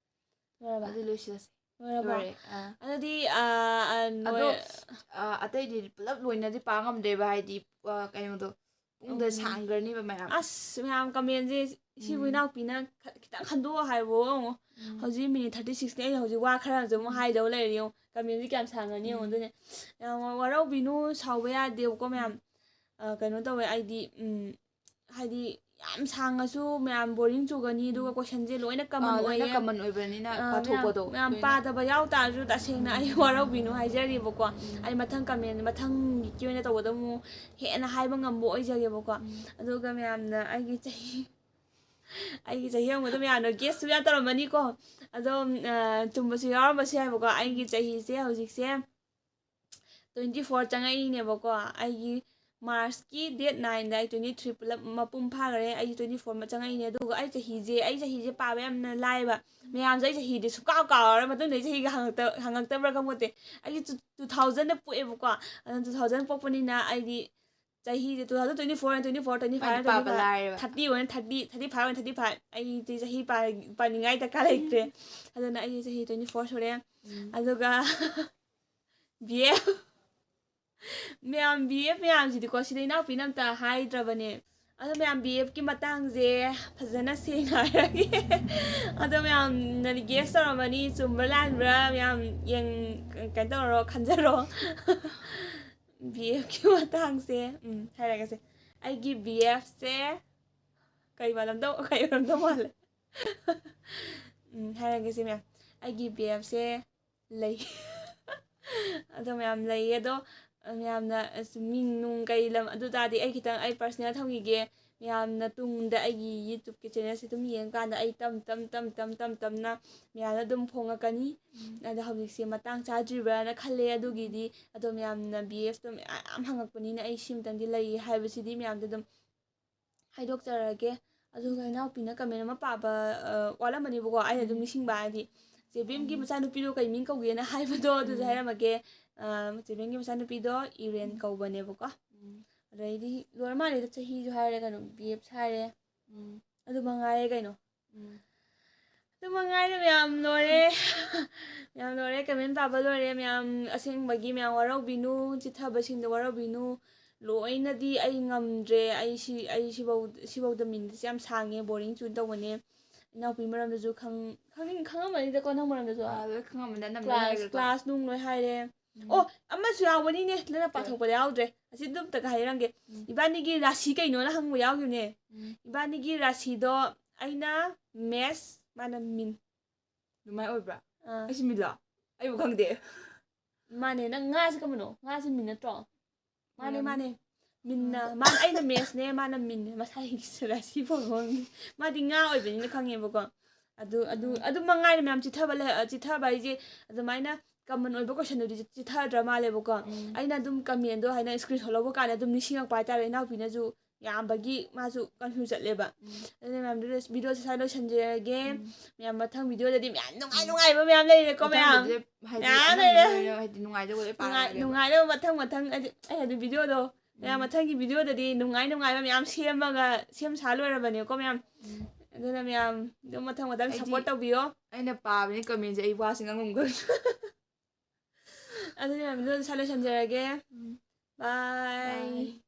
ꯂꯣꯏꯔꯕ ꯑꯗꯨ ꯂꯣꯏꯁꯤꯜꯂꯁꯤ ꯂꯣꯏꯔꯕꯣ ꯂꯣꯏꯔꯦ ꯑꯗꯨꯗꯤ ꯑꯗꯣ ꯑꯇꯩꯗꯤ ꯄꯨꯂꯞ ꯂꯣꯏꯅꯗꯤ ꯄꯥ ꯉꯝꯗ꯭ꯔꯦꯕ ꯍꯥꯏꯗꯤ ꯀꯩꯅꯣꯗꯣ ꯄꯨꯡꯗ ꯁꯥꯡꯈ꯭ꯔꯅꯤꯕ ꯃꯌꯥꯝ ꯑꯁ ꯃꯌꯥꯝ ꯀꯃꯦꯟꯁꯦ ꯁꯤꯕꯨ ꯏꯅꯥꯎꯄꯤꯅ ꯈꯤꯇꯪ ꯈꯟꯗꯣꯛꯑꯣ ꯍꯥꯏꯕꯣ ꯌꯦꯡꯉꯣ ꯍꯧꯖꯤꯛ ꯃꯤꯅꯤꯠ 36ꯅꯦ ꯑꯩꯅ ꯍꯧꯖꯤꯛ ꯋꯥ ꯈꯔꯁꯨ ꯑꯃꯨꯛ ꯍꯥꯏꯗꯧ ꯂꯩꯔꯤ ꯌꯦꯡꯉꯣ ꯀꯃꯦꯟꯁꯦ ꯀꯌꯥꯝ ꯁꯥꯡꯉꯅꯤ ꯌꯦꯡꯉꯣ ꯑꯗꯨꯅꯦ ꯌꯥꯝ ꯋꯥꯔꯧꯕꯤꯅꯨ ꯁꯥꯎꯕ ꯌꯥꯗꯦꯕꯀꯣ ꯃꯌꯥꯝ ꯀꯩꯅꯣ ꯇꯧꯋꯦ ꯑꯩꯗꯤ ꯍꯥꯏꯗꯤ ꯌꯥꯝ ꯁꯥꯡꯉꯁꯨ ꯃꯌꯥꯝ ꯕꯣꯔꯤꯡ ꯆꯨꯒꯅꯤ ꯑꯗꯨꯒ ꯀꯣꯏꯁꯟꯁꯦ ꯂꯣꯏꯅ ꯀꯃꯟ ꯂꯣꯏꯅ ꯑꯣꯏꯌꯦ ꯀꯃꯟ ꯑꯣꯏꯕꯅꯤꯅ ꯄꯥꯊꯣꯛꯄꯗꯣ ꯃꯌꯥꯝ ꯂꯣꯏꯅ ꯄꯥꯗꯕ ꯌꯥꯎ ꯇꯥꯔꯁꯨ ꯇꯁꯦꯡꯅ ꯑꯩ ꯋꯥꯔꯧꯕꯤꯅꯨ ꯍꯥꯏꯖꯔꯤꯕꯀꯣ ꯑꯩ ꯃꯊꯪ ꯀꯃꯦꯟ ꯃꯊꯪꯒꯤ ꯑꯣꯏꯅ ꯇꯧꯕꯗ ꯑꯃꯨꯛ ꯍꯦꯟꯅ ꯍꯥꯏꯕ ꯉꯝꯕ ꯑꯣꯏꯖꯒꯦꯕꯀꯣ ꯑꯗꯨꯒ ꯃꯌꯥꯝꯅ ꯑꯩꯒꯤ ꯆꯍꯤ ꯍꯪꯕꯗ ꯃꯌꯥꯝꯅ ꯒꯦꯁꯁꯨ ꯌꯥꯝ ꯇꯧꯔꯝꯃꯅꯤꯀꯣ ꯑꯗꯣ ꯆꯨꯝꯕꯁꯨ ꯌꯥꯎꯔꯝꯕꯁꯨ ꯌꯥꯏꯕꯀꯣ ꯑꯩꯒꯤ ꯆꯍꯤꯁꯦ ꯍꯧꯖꯤꯛꯁꯦ 24 ꯆꯪꯉꯛꯏꯅꯦꯕꯀꯣ ꯑꯩꯒꯤ ꯃꯥꯔꯁꯀꯤ ꯗꯦꯠ 9ꯗ ꯑꯩ 23 ꯄꯨꯂꯞ ꯃꯄꯨꯡ ꯐꯥꯈ꯭ꯔꯦ ꯑꯩ 24 ꯆꯪꯉꯛꯏꯅꯦ ꯑꯗꯨꯒ ꯑꯩ ꯆꯍꯤꯁꯦ ꯄꯥꯕ ꯌꯥꯝꯅ ꯂꯥꯏꯕ ꯃꯌꯥꯝꯁꯦ ꯑꯩ ꯆꯍꯤꯗꯤ ꯁꯨꯀꯥꯎꯔ ꯃꯇꯨꯡꯗ ꯑꯩ ꯆꯍꯤꯒ ꯍꯪꯉꯛꯇꯕ꯭ꯔꯥ ꯈꯪꯄꯣꯠꯇꯦ ꯑꯩꯁꯦ 2000ꯗ ꯄꯣꯛꯑꯦꯕꯀꯣ ꯑꯗꯨꯅ 2000 ꯄꯣꯛꯄꯅꯤꯅ ꯑꯩꯗꯤ ꯆꯍꯤꯁꯦ 2024 24 25 ꯄꯥꯕ 25 ꯂꯥꯏꯔꯦꯕ 30 ꯑꯣꯏꯅ 30 35 35 ꯑꯩꯗꯤ ꯆꯍꯤ ꯄꯥꯅꯤꯡꯉꯥꯏ ꯗꯔꯀꯥꯔ ꯂꯩꯇ꯭ꯔꯦ ꯑꯗꯨꯅ ꯑꯩ ꯆꯍꯤ 24 ꯁꯨꯔꯦ ꯑꯗꯨꯒ ꯃꯌꯥꯝ BF ꯃꯌꯥꯝꯁꯤꯗꯤꯀꯣ ꯁꯤꯗ ꯏꯅꯥꯎꯄꯤꯅ ꯑꯝꯇ ꯍꯥꯏꯗ꯭ꯔꯕꯅꯦ ꯑꯗꯣ ꯃꯌꯥꯝ BFꯀꯤ ꯃꯇꯥꯡꯁꯦ ꯐꯖꯅ ꯁꯦꯡꯅ ꯍꯥꯏꯔꯒꯦ ꯑꯗꯣ ꯃꯌꯥꯝꯅ ꯒꯦꯁ ꯇꯧꯔꯝꯃꯅꯤ ꯆꯨꯝꯕ꯭ꯔꯥ ꯂꯥꯟꯕ꯭ꯔꯥ ꯃꯌꯥꯝ ꯀꯩꯅꯣ ꯇꯧꯔꯣ ꯈꯟꯖꯔꯣ BFꯀꯤ ꯃꯇꯥꯡꯁꯦ ꯍꯥꯏꯔꯒꯁꯦ ꯑꯩꯒꯤ BFꯁꯦ ꯀꯩ ꯑꯣꯏꯔꯝꯗꯧ ꯃꯥꯜꯂꯦ ꯍꯥꯏꯔꯒꯦꯁꯦ ꯃꯌꯥꯝ ꯑꯩꯒꯤ BFꯁꯦ ꯂꯩ ꯑꯗꯣ ꯃꯌꯥꯝ ꯂꯩꯌꯦ ꯑꯗꯣ ꯃꯌꯥꯝꯅ ꯃꯤꯡ ꯅꯨꯡ ꯀꯩ ꯂꯝ ꯑꯗꯨ ꯇꯥꯔꯗꯤ ꯑꯩ ꯈꯤꯇꯪ ꯑꯩ ꯄꯔꯁꯅꯦꯜ ꯊꯝꯈꯤꯒꯦ ꯃꯌꯥꯝꯅ ꯇꯨꯡꯗ ꯑꯩꯒꯤ ꯌꯨꯇꯨꯕꯀꯤ ꯆꯦꯅꯦꯜꯁꯦ ꯑꯗꯨꯝ ꯌꯦꯡꯀꯥꯟꯗ ꯑꯩ ꯇꯝꯅ ꯃꯌꯥꯝꯅ ꯑꯗꯨꯝ ꯐꯣꯡꯉꯛꯀꯅꯤ ꯑꯗꯣ ꯍꯧꯖꯤꯛꯁꯦ ꯃꯇꯥꯡ ꯆꯥꯗ꯭ꯔꯤꯕ꯭ꯔꯥꯅ ꯈꯜꯂꯦ ꯑꯗꯨꯒꯤꯗꯤ ꯑꯗꯣ ꯃꯌꯥꯝꯅ BFꯇꯣ ꯃꯌꯥꯝ ꯍꯪꯉꯛꯄꯅꯤꯅ ꯑꯩ ꯁꯤꯃꯇꯪꯗꯤ ꯂꯩ ꯍꯥꯏꯕꯁꯤꯗꯤ ꯃꯌꯥꯝꯗ ꯑꯗꯨꯝ ꯍꯥꯏꯗꯣꯛꯆꯔꯒꯦ ꯑꯗꯨꯒ ꯏꯅꯥꯎꯄꯤꯅ ꯀꯃꯦꯟ ꯑꯃ ꯄꯥꯕ ꯋꯥꯠꯂꯝꯃꯅꯤꯕꯀꯣ ꯑꯩꯅ ꯑꯗꯨꯝ ꯅꯤꯡꯁꯤꯡꯕ ꯍꯥꯏꯗꯤ ꯆꯦꯕꯦꯝꯒꯤ ꯃꯆꯥꯅꯨꯄꯤꯗꯣ ꯀꯩ ꯃꯤꯡ ꯀꯧꯒꯦꯅ ꯍꯥꯏꯕꯗꯣ ꯑꯗꯨꯁꯨ ꯍꯥꯏꯔꯝꯃꯒꯦ ꯆꯦꯕꯦꯝꯒꯤ ꯃꯆꯥꯅꯨꯄꯤꯗꯣ ꯏꯔꯦꯟ ꯀꯧꯕꯅꯦꯕꯀꯣ ꯑꯗꯩꯗꯤ ꯂꯣꯏꯔ ꯃꯥꯜꯂꯦꯗ ꯆꯍꯤꯁꯨ ꯍꯥꯏꯔꯦ ꯀꯩꯅꯣ BFꯁꯨ ꯍꯥꯏꯔꯦ ꯑꯗꯨ ꯃꯉꯥꯏꯔꯦ ꯀꯩꯅꯣ ꯑꯗꯨ ꯃꯉꯥꯏꯔꯦ ꯃꯌꯥꯝ ꯂꯣꯏꯔꯦ ꯀꯃꯦꯟ ꯄꯥꯕ ꯂꯣꯏꯔꯦ ꯃꯌꯥꯝ ꯑꯁꯦꯡꯕꯒꯤ ꯃꯌꯥꯝ ꯋꯥꯔꯧꯕꯤꯅꯨ ꯆꯤꯊꯕꯁꯤꯡꯗ ꯋꯥꯔꯧꯕꯤꯅꯨ ꯂꯣꯏꯅꯗꯤ ꯑꯩ ꯉꯝꯗ꯭ꯔꯦ ꯑꯩ ꯁꯤꯐꯧꯗ ꯃꯤꯅꯤꯠꯁꯦ ꯌꯥꯝ ꯁꯥꯡꯉꯦ ꯕꯣꯔꯤꯡ ꯆꯨ ꯇꯧꯕꯅꯦ ꯏꯅꯥꯎꯄꯤ ꯃꯔꯝꯗꯁꯨ ꯈꯪꯉꯝꯃꯅꯤꯗꯀꯣ ꯅꯪ ꯃꯔꯝꯗꯁꯨ ꯂꯣꯏ ꯈꯪꯉꯝꯃꯅꯤ ꯅꯝꯕ ꯍꯥꯏꯈ꯭ꯔꯦꯀꯣ ꯀ꯭ꯂꯥꯁ ꯅꯨꯡ ꯂꯣꯏ ꯍꯥꯏꯔꯦ ꯑꯣ ꯑꯃꯁꯨ ꯌꯥꯎꯕꯅꯤꯅꯦ ꯅꯪꯅ ꯄꯥꯊꯣꯛꯄꯗ ꯌꯥꯎꯗ꯭ꯔꯦ ꯑꯁꯤ ꯑꯗꯨꯝꯇꯒ ꯍꯥꯏꯔꯝꯒꯦ ꯏꯕꯥꯅꯤꯒꯤ ꯔꯥꯁꯤ ꯀꯩꯅꯣꯅ ꯍꯪꯕ ꯌꯥꯎꯈꯤꯕꯅꯦ ꯏꯕꯥꯅꯤꯒꯤ ꯔꯥꯁꯤꯗꯣ ꯑꯩꯅ ꯃꯦꯁ ꯃꯥꯅ ꯃꯤꯟ ꯑꯗꯨꯃꯥꯏꯅ ꯑꯣꯏꯕ꯭ꯔꯥ ꯑꯩꯁꯨ ꯃꯤꯟꯂꯣ ꯑꯩꯕꯨ ꯈꯪꯗꯦ ꯃꯥꯅꯦ ꯅꯪ ꯉꯥꯁꯦ ꯀꯝꯕꯅꯣ ꯉꯥꯁꯦ ꯃꯤꯟ ꯅꯠꯇ꯭ꯔꯣ ꯃꯥꯅꯦ ꯃꯤꯟꯅ ꯃꯥꯅ ꯑꯩꯅ ꯃꯦꯁꯅꯦ ꯃꯥꯅ ꯃꯤꯟꯅꯦ ꯃꯁꯥꯒꯤ ꯔꯥꯁꯤ ꯐꯪꯉꯣꯟꯅꯤ ꯃꯥꯗꯤ ꯉꯥ ꯑꯣꯏꯕꯅꯤꯅ ꯈꯪꯉꯦꯕꯀꯣ ꯑꯗꯨ ꯃꯉꯥꯏꯔꯦ ꯃꯌꯥꯝ ꯆꯤꯊꯕ ꯍꯥꯏꯁꯦ ꯑꯗꯨꯃꯥꯏꯅ ꯀꯃꯟ ꯑꯣꯏꯕ ꯀꯣꯏꯁꯟꯗꯨꯗꯤ ꯆꯤꯊꯗ꯭ꯔ ꯃꯥꯜꯂꯦꯕꯀꯣ ꯑꯩꯅ ꯑꯗꯨꯝ ꯀꯃꯦꯟꯗꯣ ꯍꯥꯏꯅ ꯏꯁꯀ꯭ꯔꯤꯟ ꯂꯧꯕ ꯀꯥꯟꯗ ꯑꯗꯨꯝ ꯅꯤꯡꯁꯤꯡꯉꯛꯄ ꯍꯥꯏꯇꯥꯔꯦ ꯏꯅꯥꯎꯄꯤꯅꯁꯨ ꯌꯥꯝꯕꯒꯤ ꯃꯥꯁꯨ ꯀꯟꯐ꯭ꯌꯨꯁ ꯆꯠꯂꯦꯕ ꯑꯗꯨꯅ ꯃꯌꯥꯝꯗꯨ ꯚꯤꯗꯤꯑꯣꯁꯦ ꯁ꯭ꯋꯥꯏ ꯂꯣꯏꯁꯟꯖꯔꯒꯦ ꯃꯌꯥꯝ ꯃꯊꯪ ꯚꯤꯗꯤꯑꯣꯗꯗꯤ ꯃꯌꯥꯝ ꯅꯨꯡꯉꯥꯏꯕ ꯃꯌꯥꯝ ꯂꯩꯔꯦꯀꯣ ꯃꯌꯥꯝ ꯃꯌꯥꯝ ꯂꯩꯔꯦ ꯍꯥꯏꯗꯤ ꯅꯨꯡꯉꯥꯏꯗꯧꯕ ꯂꯣꯏ ꯄꯥꯔꯛꯑꯒꯦꯕ ꯅꯨꯡꯉꯥꯏꯅꯕ ꯃꯊꯪ ꯑꯩ ꯍꯥꯏꯗꯤ ꯚꯤꯗꯤꯑꯣꯗꯣ ꯃꯌꯥꯝ ꯃꯊꯪꯒꯤ ꯚꯤꯗꯤꯑꯣꯗꯗꯤ ꯅꯨꯡꯉꯥꯏꯕ ꯃꯌꯥꯝ ꯁꯦꯝ ꯁꯥ ꯂꯣꯏꯔꯕꯅꯦꯀꯣ ꯃꯌꯥꯝ ꯑꯗꯨꯅ ꯃꯌꯥꯝ ꯑꯗꯨꯝ ꯃꯊꯪ ꯁꯞꯄꯣꯔꯠ ꯇꯧꯕꯤꯌꯣ ꯑꯩꯅ ꯄꯥꯕꯅꯤ ꯀꯃꯦꯟꯁꯦ ꯑꯩ ꯋꯥꯁꯦ ꯉꯥꯡꯉꯝꯒꯅꯤ ꯑꯗꯨꯅ ꯃꯌꯥꯝ ꯚꯤꯗꯤꯑꯣꯗꯣ ꯁ꯭ꯋꯥꯏ ꯂꯣꯏꯁꯟꯖꯔꯒꯦ ꯕꯥꯏ